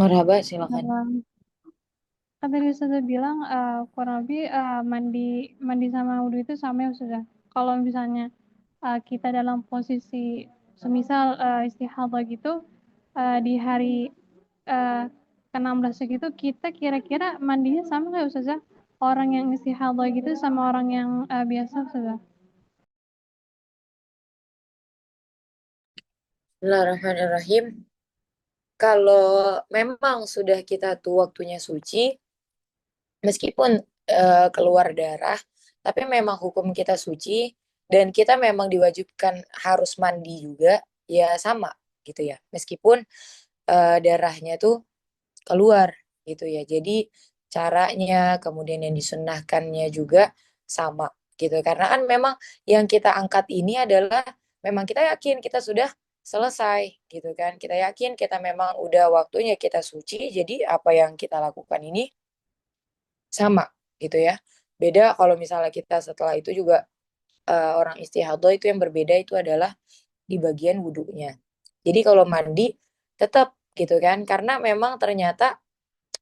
Marhaba, silakan. Kan tadi Ustazah bilang kurang lebih mandi sama wudhu itu sama ya Ustazah. Kalau misalnya kita dalam posisi semisal istihadah gitu di hari ke-16 gitu kita kira-kira mandinya sama nggak Ustazah? Orang yang istihadah gitu sama orang yang biasa Ustazah? Bismillahirrahmanirrahim. Kalau memang sudah kita tuh waktunya suci, meskipun keluar darah, tapi memang hukum kita suci dan kita memang diwajibkan harus mandi juga, ya sama gitu ya. Meskipun darahnya tuh keluar gitu ya. Jadi caranya, kemudian yang disunnahkannya juga sama gitu. Karena kan memang yang kita angkat ini adalah memang kita yakin kita sudah selesai gitu kan. Kita yakin kita memang udah waktunya kita suci. Jadi apa yang kita lakukan ini sama gitu ya. Beda kalau misalnya kita setelah itu juga orang istihadah itu yang berbeda itu adalah di bagian wudhunya. Jadi kalau mandi tetap gitu kan. Karena memang ternyata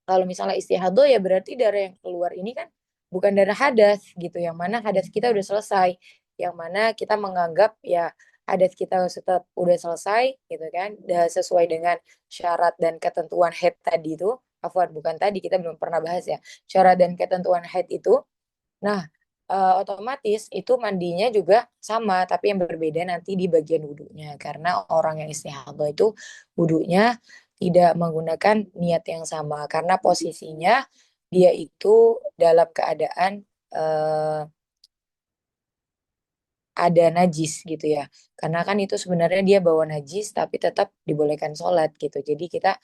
kalau misalnya istihadah ya berarti darah yang keluar ini kan bukan darah hadas gitu. Yang mana hadas kita udah selesai. Yang mana kita menganggap ya hadas kita tetap udah selesai gitu kan. Sesuai dengan syarat dan ketentuan haid tadi itu. Afwan, bukan tadi kita belum pernah bahas ya. Syarat dan ketentuan haid itu. Nah, otomatis itu mandinya juga sama, tapi yang berbeda nanti di bagian wudhunya. Karena orang yang istihadah itu wudhunya tidak menggunakan niat yang sama. Karena posisinya dia itu dalam keadaan eh, ada najis gitu ya. Karena kan itu sebenarnya dia bawa najis, tapi tetap dibolehkan sholat gitu. Jadi kita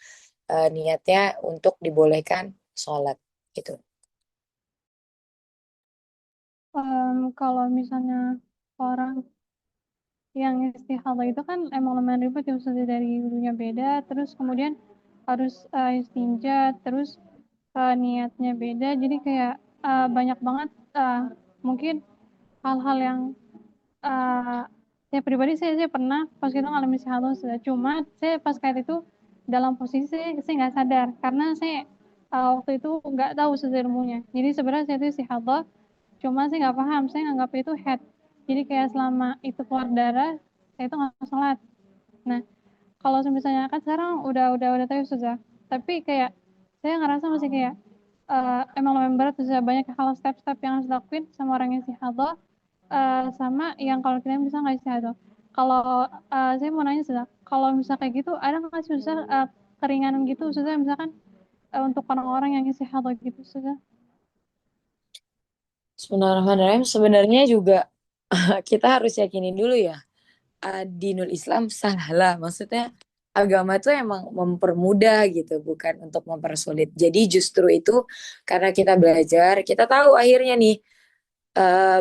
niatnya untuk dibolehkan sholat gitu. Kalau misalnya orang yang istihadah itu kan emang lumayan ribet ya Ustazah, dari dulunya beda, terus kemudian harus istinja, terus niatnya beda, jadi kayak banyak banget mungkin hal-hal yang uh, saya pribadi saya pernah pas itu ngalamin istihadah Ustazah. Cuma saya pas kayak itu dalam posisi saya nggak sadar karena saya waktu itu nggak tahu Ustazah ilmunya, jadi sebenarnya saya itu istihadah, cuma saya nggak paham, saya nganggap itu head. Jadi kayak selama itu keluar darah, saya itu nggak sholat. Nah, kalau misalnya kan sekarang udah tahu susah. Tapi kayak saya ngerasa masih kayak emang lumayan berat, susah, banyak hal step-step yang harus dilakuin sama orang yang istihadah, sama yang kalau kita bisa nggak istihadah. Kalau saya mau nanya susah, kalau misalnya kayak gitu ada nggak susah keringanan gitu susah misalkan untuk orang-orang yang istihadah gitu susah? Bismillahirrahmanirrahim. Sebenarnya juga kita harus yakinin dulu ya. Dinul Islam salah. Maksudnya agama tuh emang mempermudah gitu, bukan untuk mempersulit. Jadi justru itu karena kita belajar, kita tahu akhirnya nih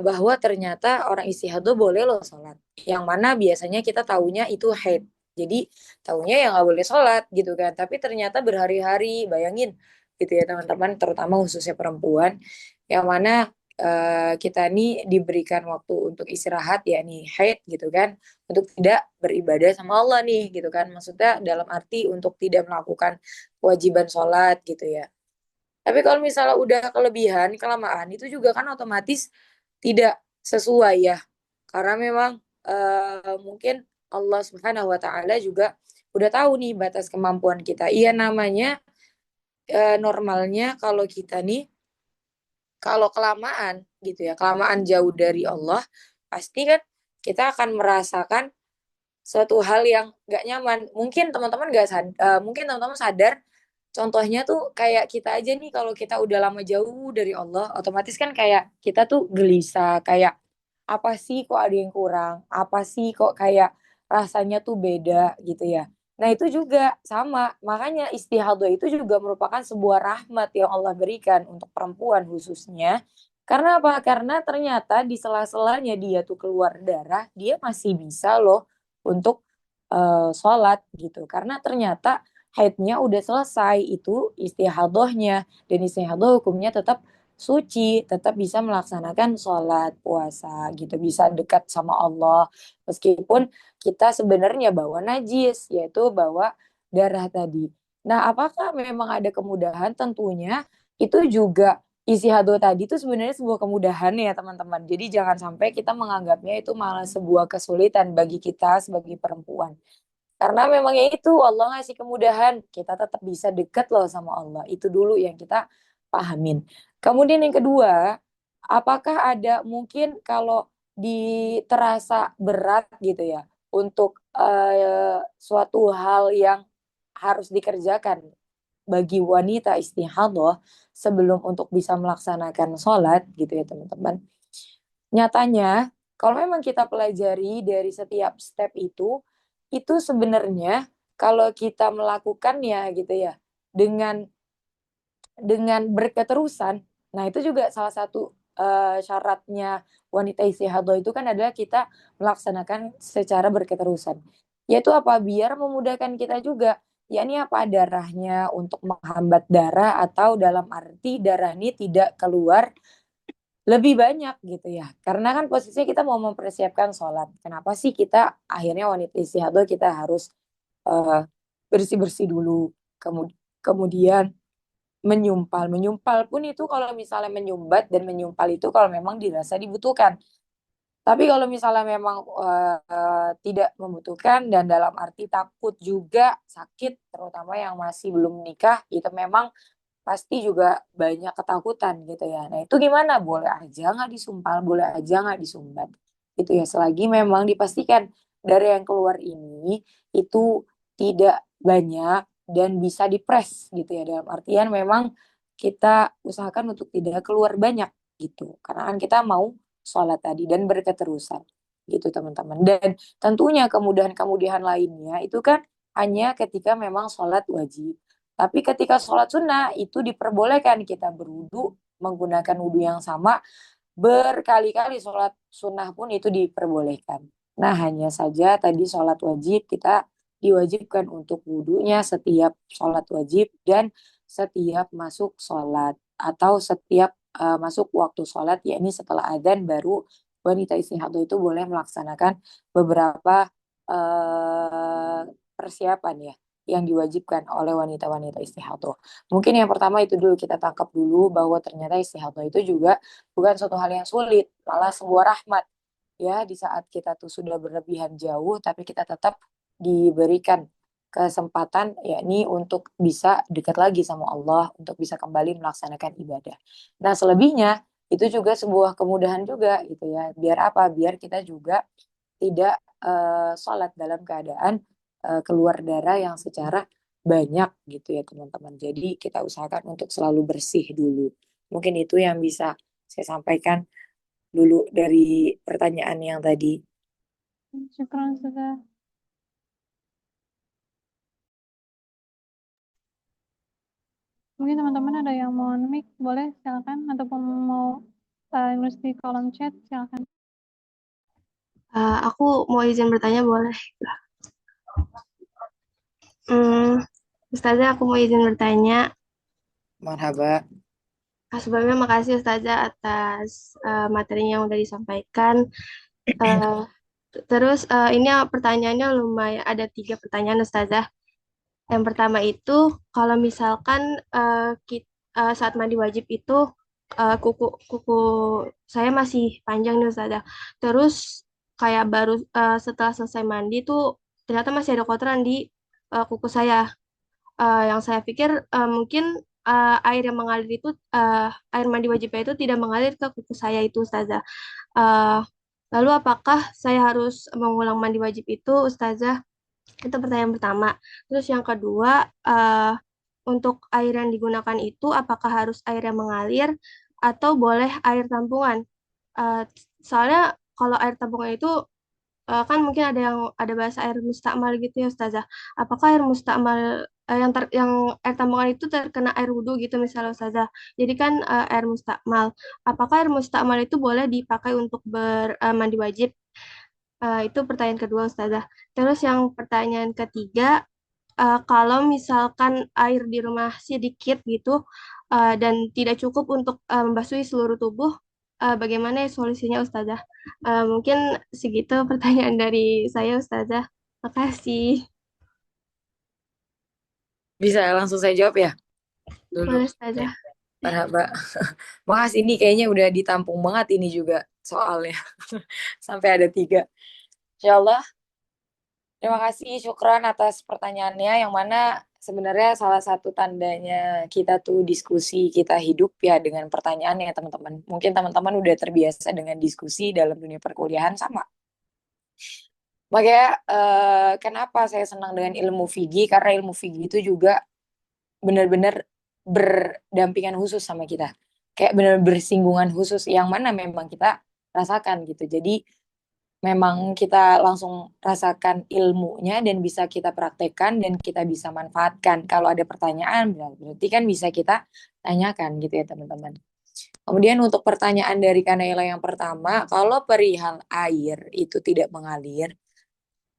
bahwa ternyata orang istihadah boleh loh sholat. Yang mana biasanya kita taunya itu haid. Jadi taunya ya nggak boleh sholat gitu kan. Tapi ternyata berhari-hari, bayangin gitu ya teman-teman, terutama khususnya perempuan, yang mana kita nih diberikan waktu untuk istirahat ya nih haid gitu kan, untuk tidak beribadah sama Allah nih gitu kan. Maksudnya dalam arti untuk tidak melakukan kewajiban sholat gitu ya. Tapi kalau misalnya udah kelebihan, kelamaan, itu juga kan otomatis tidak sesuai ya. Karena memang mungkin Allah Subhanahu wa taala juga udah tahu nih batas kemampuan kita. Iya namanya normalnya kalau kita nih kalau kelamaan gitu ya, kelamaan jauh dari Allah, pasti kan kita akan merasakan suatu hal yang gak nyaman. Mungkin teman-teman gak mungkin teman-teman sadar. Contohnya tuh kayak kita aja nih kalau kita udah lama jauh dari Allah, otomatis kan kayak kita tuh gelisah, kayak apa sih kok ada yang kurang, apa sih kok kayak rasanya tuh beda gitu ya. Nah itu juga sama, makanya istihadah itu juga merupakan sebuah rahmat yang Allah berikan untuk perempuan khususnya. Karena apa? Karena ternyata di sela-selanya dia tuh keluar darah, dia masih bisa loh untuk sholat gitu. Karena ternyata haidnya udah selesai, itu istihadahnya, dan istihadah hukumnya tetap suci, tetap bisa melaksanakan sholat puasa gitu, bisa dekat sama Allah meskipun kita sebenarnya bawa najis, yaitu bawa darah tadi. Nah apakah memang ada kemudahan? Tentunya itu juga istihadah tadi itu sebenarnya sebuah kemudahan ya teman-teman, jadi jangan sampai kita menganggapnya itu malah sebuah kesulitan bagi kita sebagai perempuan. Karena memang ya itu Allah ngasih kemudahan, kita tetap bisa dekat loh sama Allah. Itu dulu yang kita pahamin. Kemudian yang kedua, apakah ada mungkin kalau terasa berat gitu ya untuk suatu hal yang harus dikerjakan bagi wanita istihadah sebelum untuk bisa melaksanakan sholat gitu ya teman-teman. Nyatanya kalau memang kita pelajari dari setiap step itu sebenarnya kalau kita melakukannya gitu ya dengan berketerusan, nah itu juga salah satu syaratnya wanita istihadah itu kan adalah kita melaksanakan secara berketerusan. Yaitu apa? Biar memudahkan kita juga. Yakni apa? Darahnya untuk menghambat darah atau dalam arti darah ini tidak keluar lebih banyak gitu ya. Karena kan posisinya kita mau mempersiapkan sholat. Kenapa sih kita akhirnya wanita istihadah kita harus bersih-bersih dulu. Kemudian menyumpal. Menyumpal pun itu kalau misalnya menyumbat dan menyumpal itu kalau memang dirasa dibutuhkan. Tapi kalau misalnya memang tidak membutuhkan dan dalam arti takut juga sakit, terutama yang masih belum menikah, itu memang pasti juga banyak ketakutan gitu ya. Nah itu gimana? Boleh aja nggak disumpal, boleh aja nggak disumbat. Gitu ya, selagi memang dipastikan dari yang keluar ini itu tidak banyak dan bisa dipres gitu ya. Dalam artian memang kita usahakan untuk tidak keluar banyak gitu. Karena kan kita mau sholat tadi dan berketerusan gitu teman-teman. Dan tentunya kemudahan-kemudahan lainnya itu kan hanya ketika memang sholat wajib. Tapi ketika sholat sunnah itu diperbolehkan kita berwudu menggunakan wudu yang sama berkali-kali. Sholat sunnah pun itu diperbolehkan. Nah hanya saja tadi sholat wajib kita diwajibkan untuk wudunya setiap sholat wajib dan setiap masuk sholat atau setiap masuk waktu sholat, yakni setelah adzan baru wanita istihadah itu boleh melaksanakan beberapa persiapan ya yang diwajibkan oleh wanita-wanita istihadah. Mungkin yang pertama itu dulu kita tangkap dulu bahwa ternyata istihadah itu juga bukan suatu hal yang sulit, malah sebuah rahmat ya di saat kita tuh sudah berlebihan jauh tapi kita tetap diberikan kesempatan yakni untuk bisa dekat lagi sama Allah, untuk bisa kembali melaksanakan ibadah. Nah, selebihnya itu juga sebuah kemudahan juga gitu ya. Biar apa? Biar kita juga tidak sholat dalam keadaan keluar darah yang secara banyak gitu ya teman-teman. Jadi kita usahakan untuk selalu bersih dulu. Mungkin itu yang bisa saya sampaikan dulu dari pertanyaan yang tadi. Syukran sudah. Mungkin teman-teman ada yang mau mic, boleh silakan, ataupun mau nulis di kolom chat, silakan. Aku mau izin bertanya boleh? Ustazah, aku mau izin bertanya. Marhaba. Sebelumnya makasih Ustazah atas materinya yang udah disampaikan. Terus ini pertanyaannya lumayan, ada 3 pertanyaan Ustazah. Yang pertama itu kalau misalkan saat mandi wajib itu kuku saya masih panjang nih Ustazah. Terus kayak baru setelah selesai mandi tuh ternyata masih ada kotoran di kuku saya. Yang saya pikir mungkin air yang mengalir itu air mandi wajibnya itu tidak mengalir ke kuku saya itu Ustazah. Lalu apakah saya harus mengulang mandi wajib itu Ustazah? Itu pertanyaan pertama. Terus yang kedua, untuk air yang digunakan itu apakah harus air yang mengalir atau boleh air tampungan? Soalnya kalau air tampungan itu kan mungkin ada bahasa air mustakmal gitu ya Ustazah. Apakah air mustakmal yang air tampungan itu terkena air wudhu gitu misalnya Ustazah. Jadi kan air mustakmal. Apakah air mustakmal itu boleh dipakai untuk mandi wajib? Itu pertanyaan kedua Ustazah. Terus yang pertanyaan ketiga, kalau misalkan air di rumah sedikit gitu dan tidak cukup untuk membasuhi seluruh tubuh, bagaimana solusinya Ustazah? Mungkin segitu pertanyaan dari saya Ustazah. Makasih. Bisa langsung saya jawab ya? Dulu. Boleh Ustazah. Marhaba. Makasih, ini kayaknya udah ditampung banget ini juga soalnya. Sampai ada 3. Insyaallah. Terima kasih, syukran atas pertanyaannya, yang mana sebenarnya salah satu tandanya kita tuh diskusi, kita hidup ya dengan pertanyaan ya teman-teman. Mungkin teman-teman udah terbiasa dengan diskusi dalam dunia perkuliahan sama. Makanya kenapa saya senang dengan ilmu fikih, karena ilmu fikih itu juga benar-benar berdampingan khusus sama kita. Kayak benar bersinggungan khusus yang mana memang kita rasakan gitu. Jadi memang kita langsung rasakan ilmunya dan bisa kita praktekkan dan kita bisa manfaatkan. Kalau ada pertanyaan berarti kan bisa kita tanyakan gitu ya teman-teman. Kemudian untuk pertanyaan dari Kanaila yang pertama, kalau perihal air itu tidak mengalir,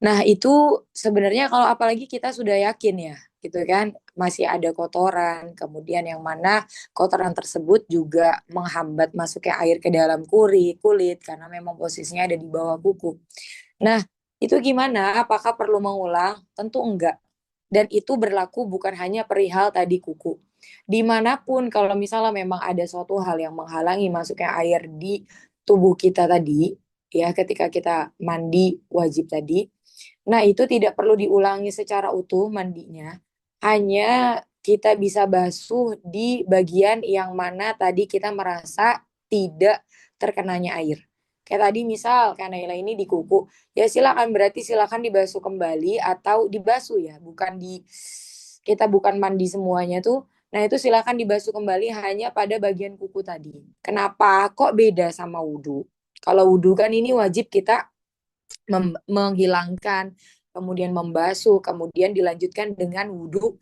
nah, itu sebenarnya kalau apalagi kita sudah yakin ya, gitu kan, masih ada kotoran, kemudian yang mana kotoran tersebut juga menghambat masuknya air ke dalam kulit karena memang posisinya ada di bawah kuku. Nah, itu gimana? Apakah perlu mengulang? Tentu enggak. Dan itu berlaku bukan hanya perihal tadi kuku. Dimanapun kalau misalnya memang ada suatu hal yang menghalangi masuknya air di tubuh kita tadi, ya ketika kita mandi wajib tadi, nah, itu tidak perlu diulangi secara utuh mandinya. Hanya kita bisa basuh di bagian yang mana tadi kita merasa tidak terkenanya air. Kayak tadi misal Kanaila ini di kuku, ya silakan berarti silakan dibasuh kembali atau dibasuh ya, bukan di kita bukan mandi semuanya tuh. Nah, itu silakan dibasuh kembali hanya pada bagian kuku tadi. Kenapa? Kok beda sama wudhu? Kalau wudhu kan ini wajib kita menghilangkan, kemudian membasuh, kemudian dilanjutkan dengan wudhu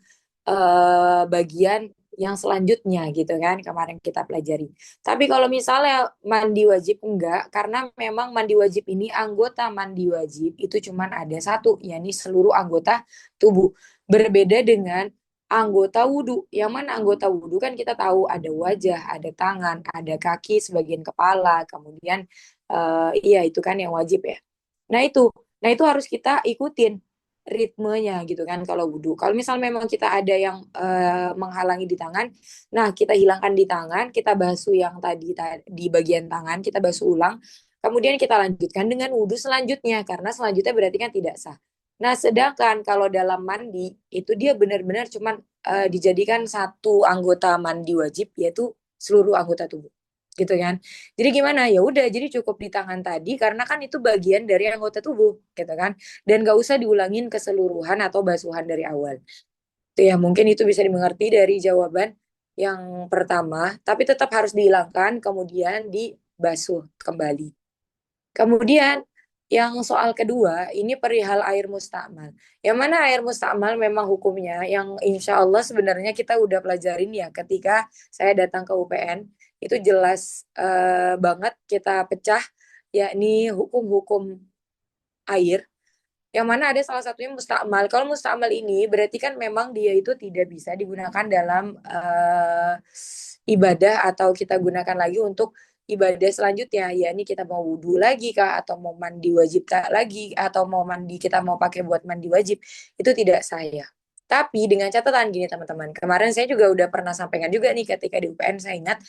bagian yang selanjutnya gitu kan kemarin kita pelajari. Tapi kalau misalnya mandi wajib enggak, karena memang mandi wajib ini anggota mandi wajib itu cuman ada satu, yakni seluruh anggota tubuh. Berbeda dengan anggota wudhu, yang mana anggota wudhu kan kita tahu ada wajah, ada tangan, ada kaki, sebagian kepala, kemudian iya itu kan yang wajib ya. Nah itu, nah itu harus kita ikutin ritmenya gitu kan kalau wudhu. Kalau misal memang kita ada yang menghalangi di tangan, nah kita hilangkan di tangan, kita basuh yang tadi di bagian tangan, kita basuh ulang, kemudian kita lanjutkan dengan wudhu selanjutnya karena selanjutnya berarti kan tidak sah. Nah sedangkan kalau dalam mandi itu dia benar-benar cuman dijadikan satu anggota mandi wajib yaitu seluruh anggota tubuh gitu kan. Jadi gimana? Ya udah, jadi cukup di tangan tadi karena kan itu bagian dari anggota tubuh, gitu kan. Dan gak usah diulangin keseluruhan atau basuhan dari awal. Itu ya, mungkin itu bisa dimengerti dari jawaban yang pertama, tapi tetap harus dihilangkan, kemudian dibasuh kembali. Kemudian yang soal kedua, ini perihal air mustakmal. Yang mana air mustakmal memang hukumnya, yang insya Allah sebenarnya kita udah pelajarin ya ketika saya datang ke UPN, itu jelas banget kita pecah, yakni hukum-hukum air, yang mana ada salah satunya mustakmal. Kalau mustakmal ini berarti kan memang dia itu tidak bisa digunakan dalam ibadah atau kita gunakan lagi untuk ibadah selanjutnya, ya ini kita mau wudhu lagi kah atau mau mandi wajib kah lagi atau mau mandi kita mau pakai buat mandi wajib, itu tidak sah ya. Tapi dengan catatan gini teman-teman, kemarin saya juga udah pernah sampaikan juga nih ketika di UPN, saya ingat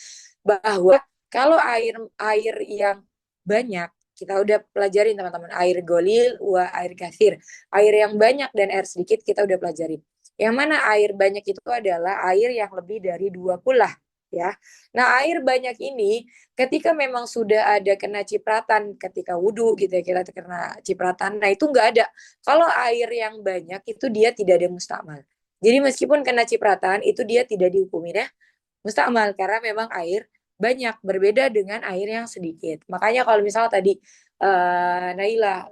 bahwa kalau air air yang banyak, kita udah pelajarin teman-teman, air golil wa air kathir, air yang banyak dan air sedikit kita udah pelajarin. Yang mana air banyak itu adalah air yang lebih dari 2 kulah ya. Nah, air banyak ini ketika memang sudah ada kena cipratan ketika wudhu gitu ya, kita kena cipratan, nah itu nggak ada. Kalau air yang banyak itu dia tidak ada mustakmal. Jadi meskipun kena cipratan itu dia tidak dihukumi ya mustakmal karena memang air banyak, berbeda dengan air yang sedikit. Makanya kalau misalnya tadi Naila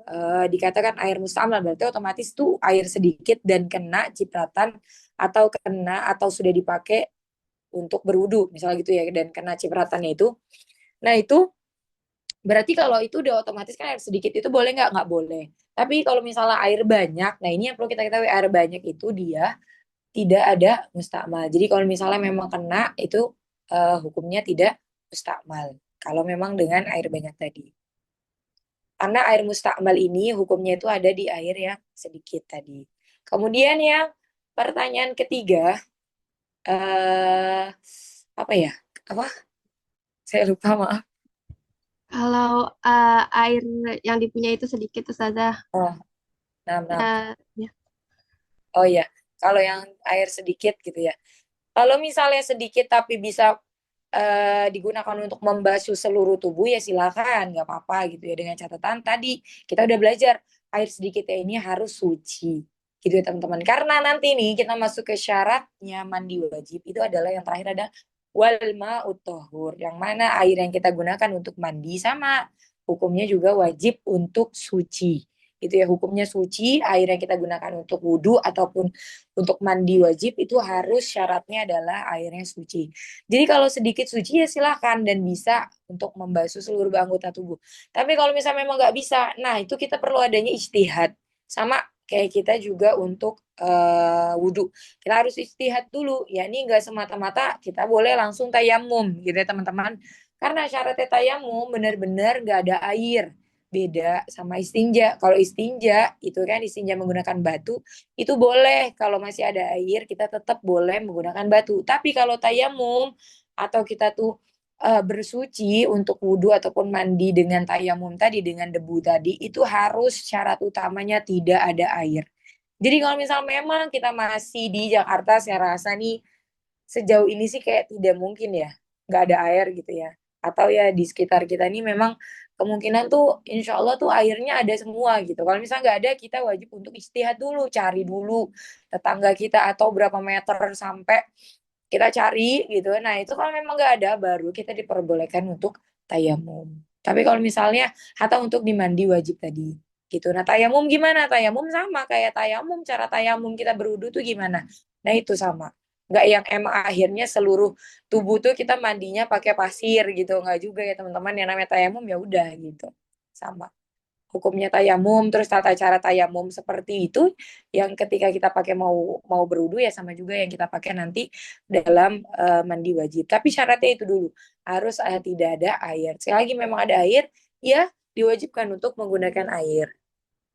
dikatakan air mustakmal berarti otomatis tuh air sedikit dan kena cipratan atau kena atau sudah dipakai untuk berwudu misalnya gitu ya dan kena cipratannya itu. Nah itu berarti kalau itu udah otomatis kan air sedikit itu boleh nggak boleh. Tapi kalau misalnya air banyak, nah ini yang perlu kita ketahui, air banyak itu dia tidak ada mustakmal. Jadi kalau misalnya memang kena itu hukumnya tidak mustakmal. Kalau memang dengan air banyak tadi. Karena air mustakmal ini hukumnya itu ada di air yang sedikit tadi. Kemudian yang pertanyaan ketiga, apa ya? Apa? Saya lupa, maaf. Kalau air yang dipunyai itu sedikit, Ustazah. Oh, nah. Ya. Oh iya, kalau yang air sedikit gitu ya. Kalau misalnya sedikit tapi bisa digunakan untuk membasuh seluruh tubuh ya silakan, nggak apa-apa gitu ya. Dengan catatan tadi kita udah belajar air sedikitnya ini harus suci. Gitu ya teman-teman. Karena nanti nih kita masuk ke syaratnya mandi wajib itu adalah yang terakhir ada wal ma'ut thahur. Yang mana air yang kita gunakan untuk mandi sama hukumnya juga wajib untuk suci. Itu ya hukumnya suci, air yang kita gunakan untuk wudhu ataupun untuk mandi wajib itu harus syaratnya adalah airnya suci. Jadi kalau sedikit suci ya silahkan dan bisa untuk membasuh seluruh anggota tubuh. Tapi kalau misalnya memang nggak bisa, nah itu kita perlu adanya ijtihad. Sama kayak kita juga untuk wudhu. Kita harus ijtihad dulu. Ya ini nggak semata-mata kita boleh langsung tayamum gitu ya teman-teman. Karena syaratnya tayamum benar-benar nggak ada air. Beda sama istinja. Kalau istinja itu kan istinja menggunakan batu, itu boleh kalau masih ada air kita tetap boleh menggunakan batu. Tapi kalau tayamum atau kita tuh bersuci untuk wudhu ataupun mandi dengan tayamum tadi dengan debu tadi itu harus syarat utamanya tidak ada air. Jadi kalau misal memang kita masih di Jakarta, saya rasa nih sejauh ini sih kayak tidak mungkin ya nggak ada air gitu ya. Atau ya di sekitar kita ini memang kemungkinan tuh insya Allah tuh airnya ada semua gitu. Kalau misalnya nggak ada kita wajib untuk istihad dulu, cari dulu tetangga kita atau berapa meter sampai kita cari gitu. Nah itu kalau memang nggak ada baru kita diperbolehkan untuk tayamum. Tapi kalau misalnya atau untuk dimandi wajib tadi gitu. Nah tayamum gimana? Tayamum sama kayak tayamum. Cara tayamum kita berwudu tuh gimana? Nah itu sama. Nggak yang emang akhirnya seluruh tubuh tuh kita mandinya pakai pasir gitu. Nggak juga ya teman-teman. Yang namanya tayamum ya udah gitu. Sama hukumnya tayamum, terus tata cara tayamum seperti itu yang ketika kita pakai mau mau berwudu ya sama juga yang kita pakai nanti dalam mandi wajib. Tapi syaratnya itu dulu harus tidak ada air. Sekali lagi memang ada air, ya diwajibkan untuk menggunakan air.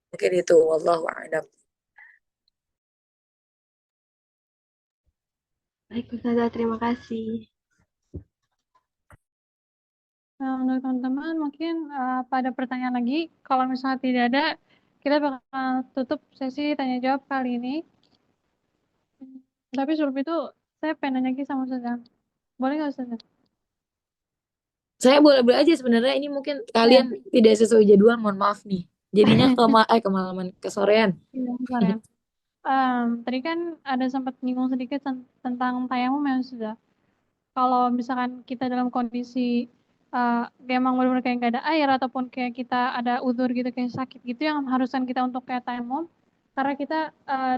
Mungkin itu, wallahu a'lam. Baik, Ustazah, terima kasih. Nah, untuk teman-teman mungkin pada pertanyaan lagi, kalau misalnya tidak ada, kita bakal tutup sesi tanya jawab kali ini. Tapi sebelum itu, saya pengen nanya lagi sama Ustazah. Boleh nggak Ustazah? Saya boleh-boleh aja sebenarnya ini mungkin kalian tidak sesuai jadwal, mohon maaf nih. Jadinya kemalaman, kesorean. Iya, bentar ya. Tadi kan ada sempat nyinggung sedikit tentang tayamum ya sudah. Kalau misalkan kita dalam kondisi memang benar-benar kayak nggak ada air ataupun kayak kita ada udzur gitu kayak sakit gitu yang mengharuskan kita untuk kayak tayamum karena kita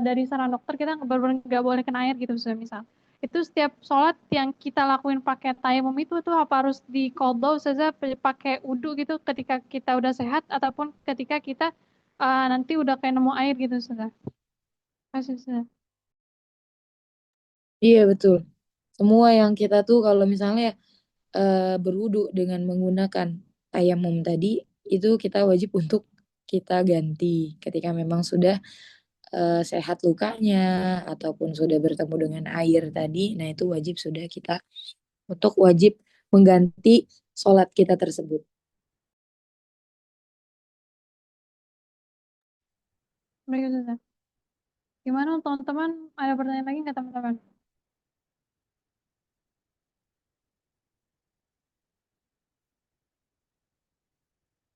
dari saran dokter kita benar-benar nggak boleh kena air gitu misal itu setiap sholat yang kita lakuin pakai tayamum itu tuh apa harus diqadha saja pakai wudhu gitu ketika kita udah sehat ataupun ketika kita nanti udah kayak nemu air gitu sudah masih sudah. Iya betul. Semua yang kita tuh kalau misalnya berwudu dengan menggunakan tayamum tadi itu kita wajib untuk kita ganti ketika memang sudah sehat lukanya ataupun sudah bertemu dengan air tadi. Nah itu wajib sudah kita untuk wajib mengganti sholat kita tersebut. Baik sudah. Gimana teman-teman? Ada pertanyaan lagi nggak teman-teman?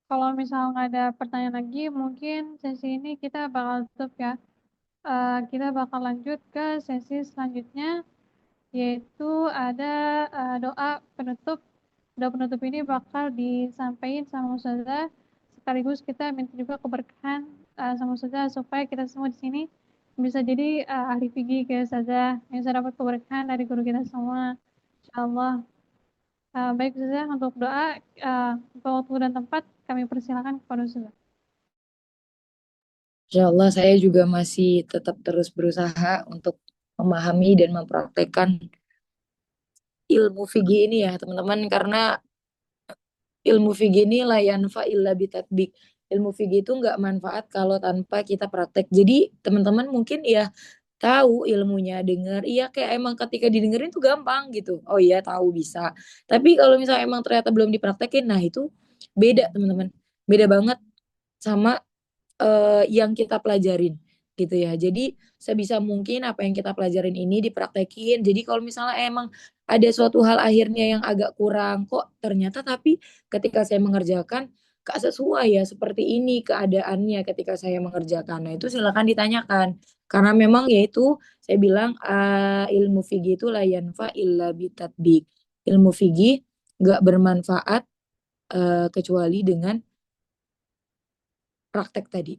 Kalau misal nggak ada pertanyaan lagi, mungkin sesi ini kita bakal tutup ya. Kita bakal lanjut ke sesi selanjutnya, yaitu ada doa penutup. Doa penutup ini bakal disampaikan sama Ustazah, sekaligus kita minta juga keberkahan sama Ustazah supaya kita semua di sini bisa jadi ahli fikih kayak Ustazah, bisa dapat keberkahan dari guru kita semua. Insyaallah. Baik Ustazah, untuk doa, untuk waktu dan tempat kami persilakan kepada Ustazah. Insya Allah saya juga masih tetap terus berusaha untuk memahami dan mempraktekkan ilmu fikih ini ya teman-teman karena ilmu fikih ini la yanfa illa bitatbik. Ilmu fikih itu nggak manfaat kalau tanpa kita praktek. Jadi teman-teman mungkin ya tahu ilmunya, dengar, iya kayak emang ketika didengerin tuh gampang gitu. Oh iya tahu bisa. Tapi kalau misalnya emang ternyata belum dipraktekin, nah itu beda teman-teman. Beda banget sama yang kita pelajarin gitu ya. Jadi sebisa mungkin apa yang kita pelajarin ini dipraktekin. Jadi kalau misalnya emang ada suatu hal akhirnya yang agak kurang kok ternyata tapi ketika saya mengerjakan Kak sesuai ya seperti ini keadaannya ketika saya mengerjakan. Nah itu silakan ditanyakan. Karena memang yaitu saya bilang ilmu fikih itu la yanfa illa bitatbik. Ilmu fikih nggak bermanfaat kecuali dengan praktek tadi.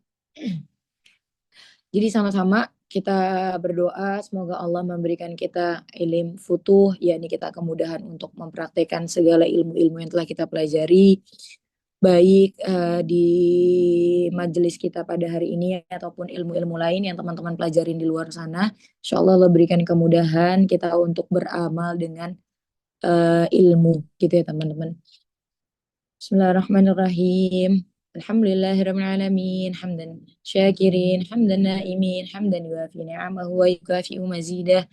Jadi sama-sama kita berdoa semoga Allah memberikan kita ilmu futuh, yakni kita kemudahan untuk mempraktekkan segala ilmu-ilmu yang telah kita pelajari, baik di majelis kita pada hari ini ataupun ilmu-ilmu lain yang teman-teman pelajarin di luar sana. Insya Allah Allah berikan kemudahan kita untuk beramal dengan ilmu gitu ya teman-teman. Bismillahirrahmanirrahim. Alhamdulillahirrahmanirrahim. Hamdan syakirin, hamdan naimin, hamdan yuafi ni'amahu wa yukafi'u mazidah.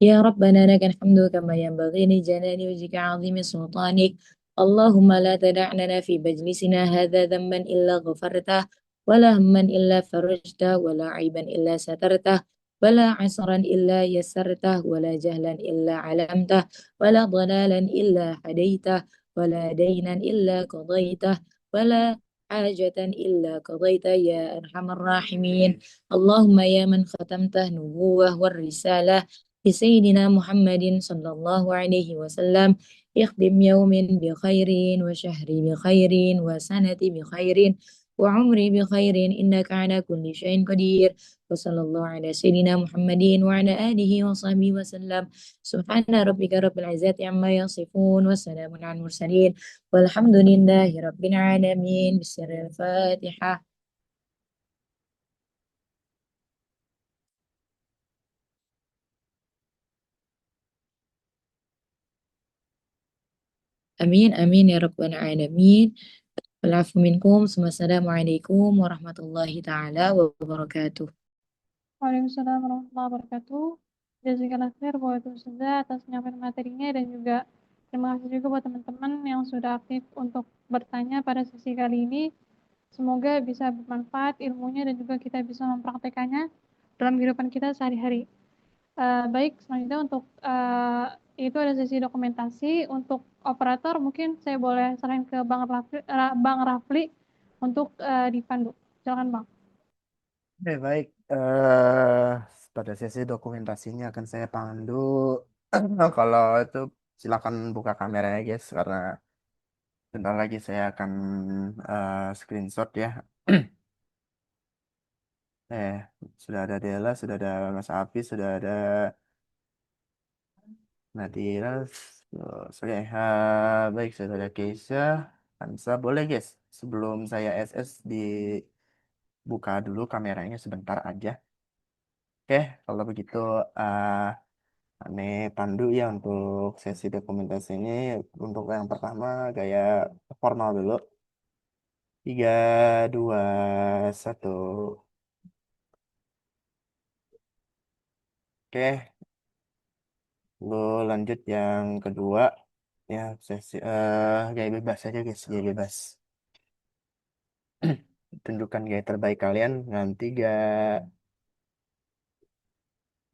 يا ربنا لك الحمد كما ينبغي لجلال وجهك عظيم سلطانك. اللهم لا تدع لنا في مجلسنا هذا ذنبا إلا غفرته ولا هما إلا فرجته ولا عيبا إلا سترته ولا عسرا إلا يسرته ولا جهلا إلا علمته ولا ضلالا إلا هديته ولا دينا إلا قضيته ولا حاجة إلا قضيته يا أرحم الراحمين. اللهم يا من ختمته نبوة والرسالة بسيدنا محمد صلى الله عليه وسلم اخدم يوم بخير وشهر بخير وسنة بخير وعمر بخير إنك على كل شيء قدير. وصلى الله على سيدنا محمد وعلى آله وصحبه وسلم. سبحان ربك رب العزة عما يصفون وسلام على المرسلين والحمد لله رب العالمين. بسر الفاتحة. Amin amin ya rabbal alamin. Walafu minkum. Wassalamualaikum warahmatullahi taala wabarakatuh. Waalaikumsalam warahmatullahi wabarakatuh. Jazakallah khair buat Ustazah atas penyampaian materinya dan juga terima kasih juga buat teman-teman yang sudah aktif untuk bertanya pada sesi kali ini. Semoga bisa bermanfaat ilmunya dan juga kita bisa mempraktekannya dalam kehidupan kita sehari-hari. Baik, selanjutnya untuk itu ada sesi dokumentasi. Untuk operator mungkin saya boleh serahin ke Bang Rafli untuk dipandu. Silakan Bang. Oke, baik. Pada sesi dokumentasinya akan saya pandu. Kalau itu silakan buka kameranya, guys, karena bentar lagi saya akan screenshot ya. Eh, sudah ada Dela, sudah ada Mas Afi, sudah ada Nadira. Oke, baik, sudah ada Keisha. Hansa, boleh, guys. Sebelum saya SS dibuka dulu kameranya sebentar aja. Oke, kalau begitu Ane pandu ya untuk sesi dokumentasi ini. Untuk yang pertama gaya formal dulu. 3, 2, 1. Oke, lalu lanjut yang kedua. Ya, sesi gaya bebas aja guys, gaya bebas. Tunjukkan gaya terbaik kalian. Dengan 3,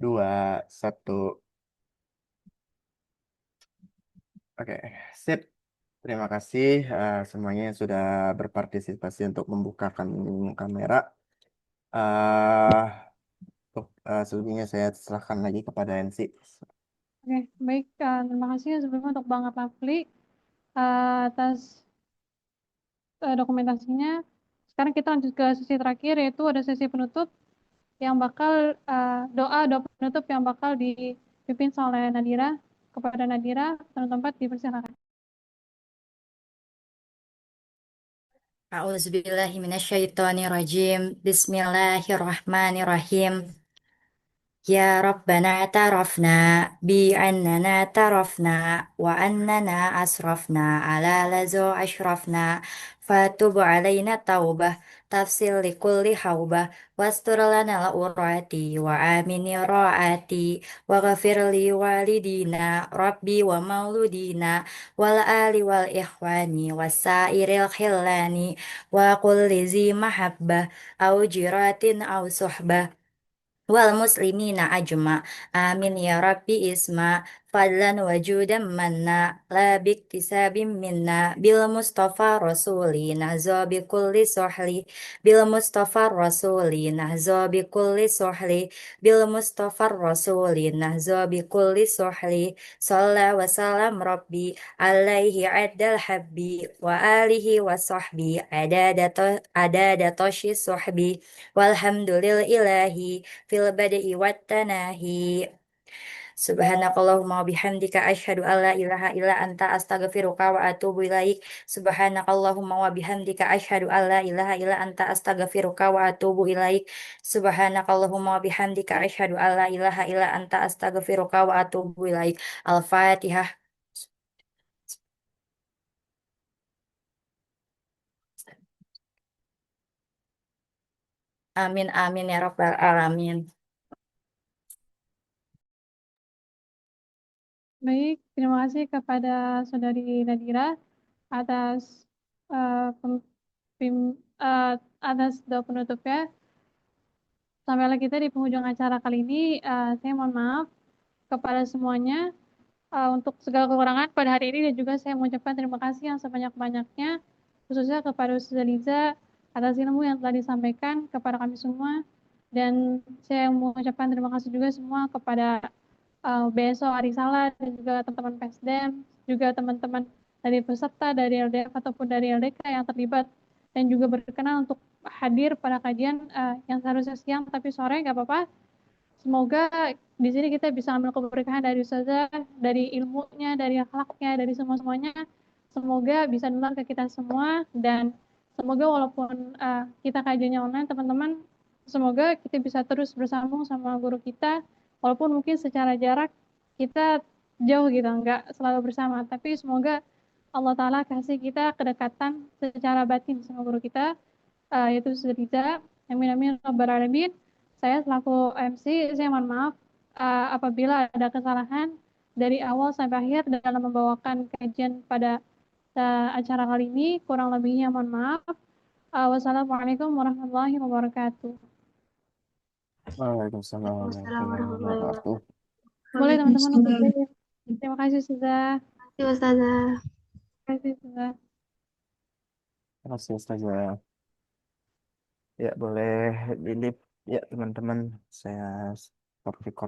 2, 1. Oke, sip. Terima kasih semuanya yang sudah berpartisipasi untuk membukakan kamera. eh untuk selebihnya saya serahkan lagi kepada NC. Oke, baik. Terima kasih sebelumnya untuk Bang Rafli atas dokumentasinya. Sekarang kita lanjut ke sesi terakhir, yaitu ada sesi penutup yang bakal doa penutup yang bakal dipimpin oleh Nadira. Kepada Nadira, teman tempat dipersilakan. A'udzubillahiminasyaitonirrajim. Bismillahirrahmanirrahim. Ya Rabbana tarafna bi'annana tarafna wa annana asrafna ala lazo ashrafna fatub alayna taubah tafsil likulli haubah wastur lana al-urati wa amini ra'ati wa ghafir li walidina rabbi wa mauludina wal ali wal ikhwani wasairil khillani wa kulli zi mahabbah au jiratin au suhbah wal muslimina ajma amin ya rabbi isma فضلا وجودا منا لا باكتساب منا بالمصطفى رسول نهزى بكل سحل بالمصطفى الرسول نهزى بكل سحل بالمصطفى الرسول نهزى بكل سحل صلى وسلم ربي عليه عد الحب وآله وصحبه عداد طش الصحب والحمد لله في البدء والتناهي Subhanakallahumma wa bihamdika asyhadu an la ilaha illa anta astaghfiruka wa atubu ilaik. Subhanakallahumma wa bihamdika asyhadu an la ilaha illa anta astaghfiruka wa atubu ilaik. Subhanakallahumma wa bihamdika asyhadu an la ilaha illa anta astaghfiruka wa atubu ilaik. Al-Fatihah. Amin amin ya rabbal alamin. Baik, terima kasih kepada Saudari Nadira atas atas doa penutupnya. Sampailah kita di penghujung acara kali ini. Saya mohon maaf kepada semuanya untuk segala kekurangan pada hari ini, dan juga saya mengucapkan terima kasih yang sebanyak-banyaknya khususnya kepada Ustazah Liza atas ilmu yang telah disampaikan kepada kami semua, dan saya mengucapkan terima kasih juga semua kepada BSO Arisala dan juga teman-teman PESDEM, juga teman-teman dari peserta dari LDF ataupun dari LDK yang terlibat dan juga berkenan untuk hadir pada kajian yang seharusnya siang tapi sore, nggak apa-apa. Semoga di sini kita bisa ambil keberkahan dari Ustazah, dari ilmunya, dari akhlaknya, dari semuanya. Semoga bisa nular ke kita semua, dan semoga walaupun kita kajiannya online, teman-teman, semoga kita bisa terus bersambung sama guru kita, walaupun mungkin secara jarak kita jauh gitu, nggak selalu bersama, tapi semoga Allah Ta'ala kasih kita kedekatan secara batin sama guru kita, yaitu Ustazah Riza. Amin amin rabbal alamin. Saya selaku MC, saya mohon maaf apabila ada kesalahan dari awal sampai akhir dalam membawakan kajian pada acara kali ini. Kurang lebihnya mohon maaf. Wassalamualaikum warahmatullahi wabarakatuh. Waalaikumsalam warahmatullahi wabarakatuh. Boleh teman-teman untuk break. Terima kasih Ustazah. Terima kasih Ustazah. Terima kasih Ustazah. Terima kasih Ustazah. Ya, boleh dilip ya teman-teman. Saya stop record.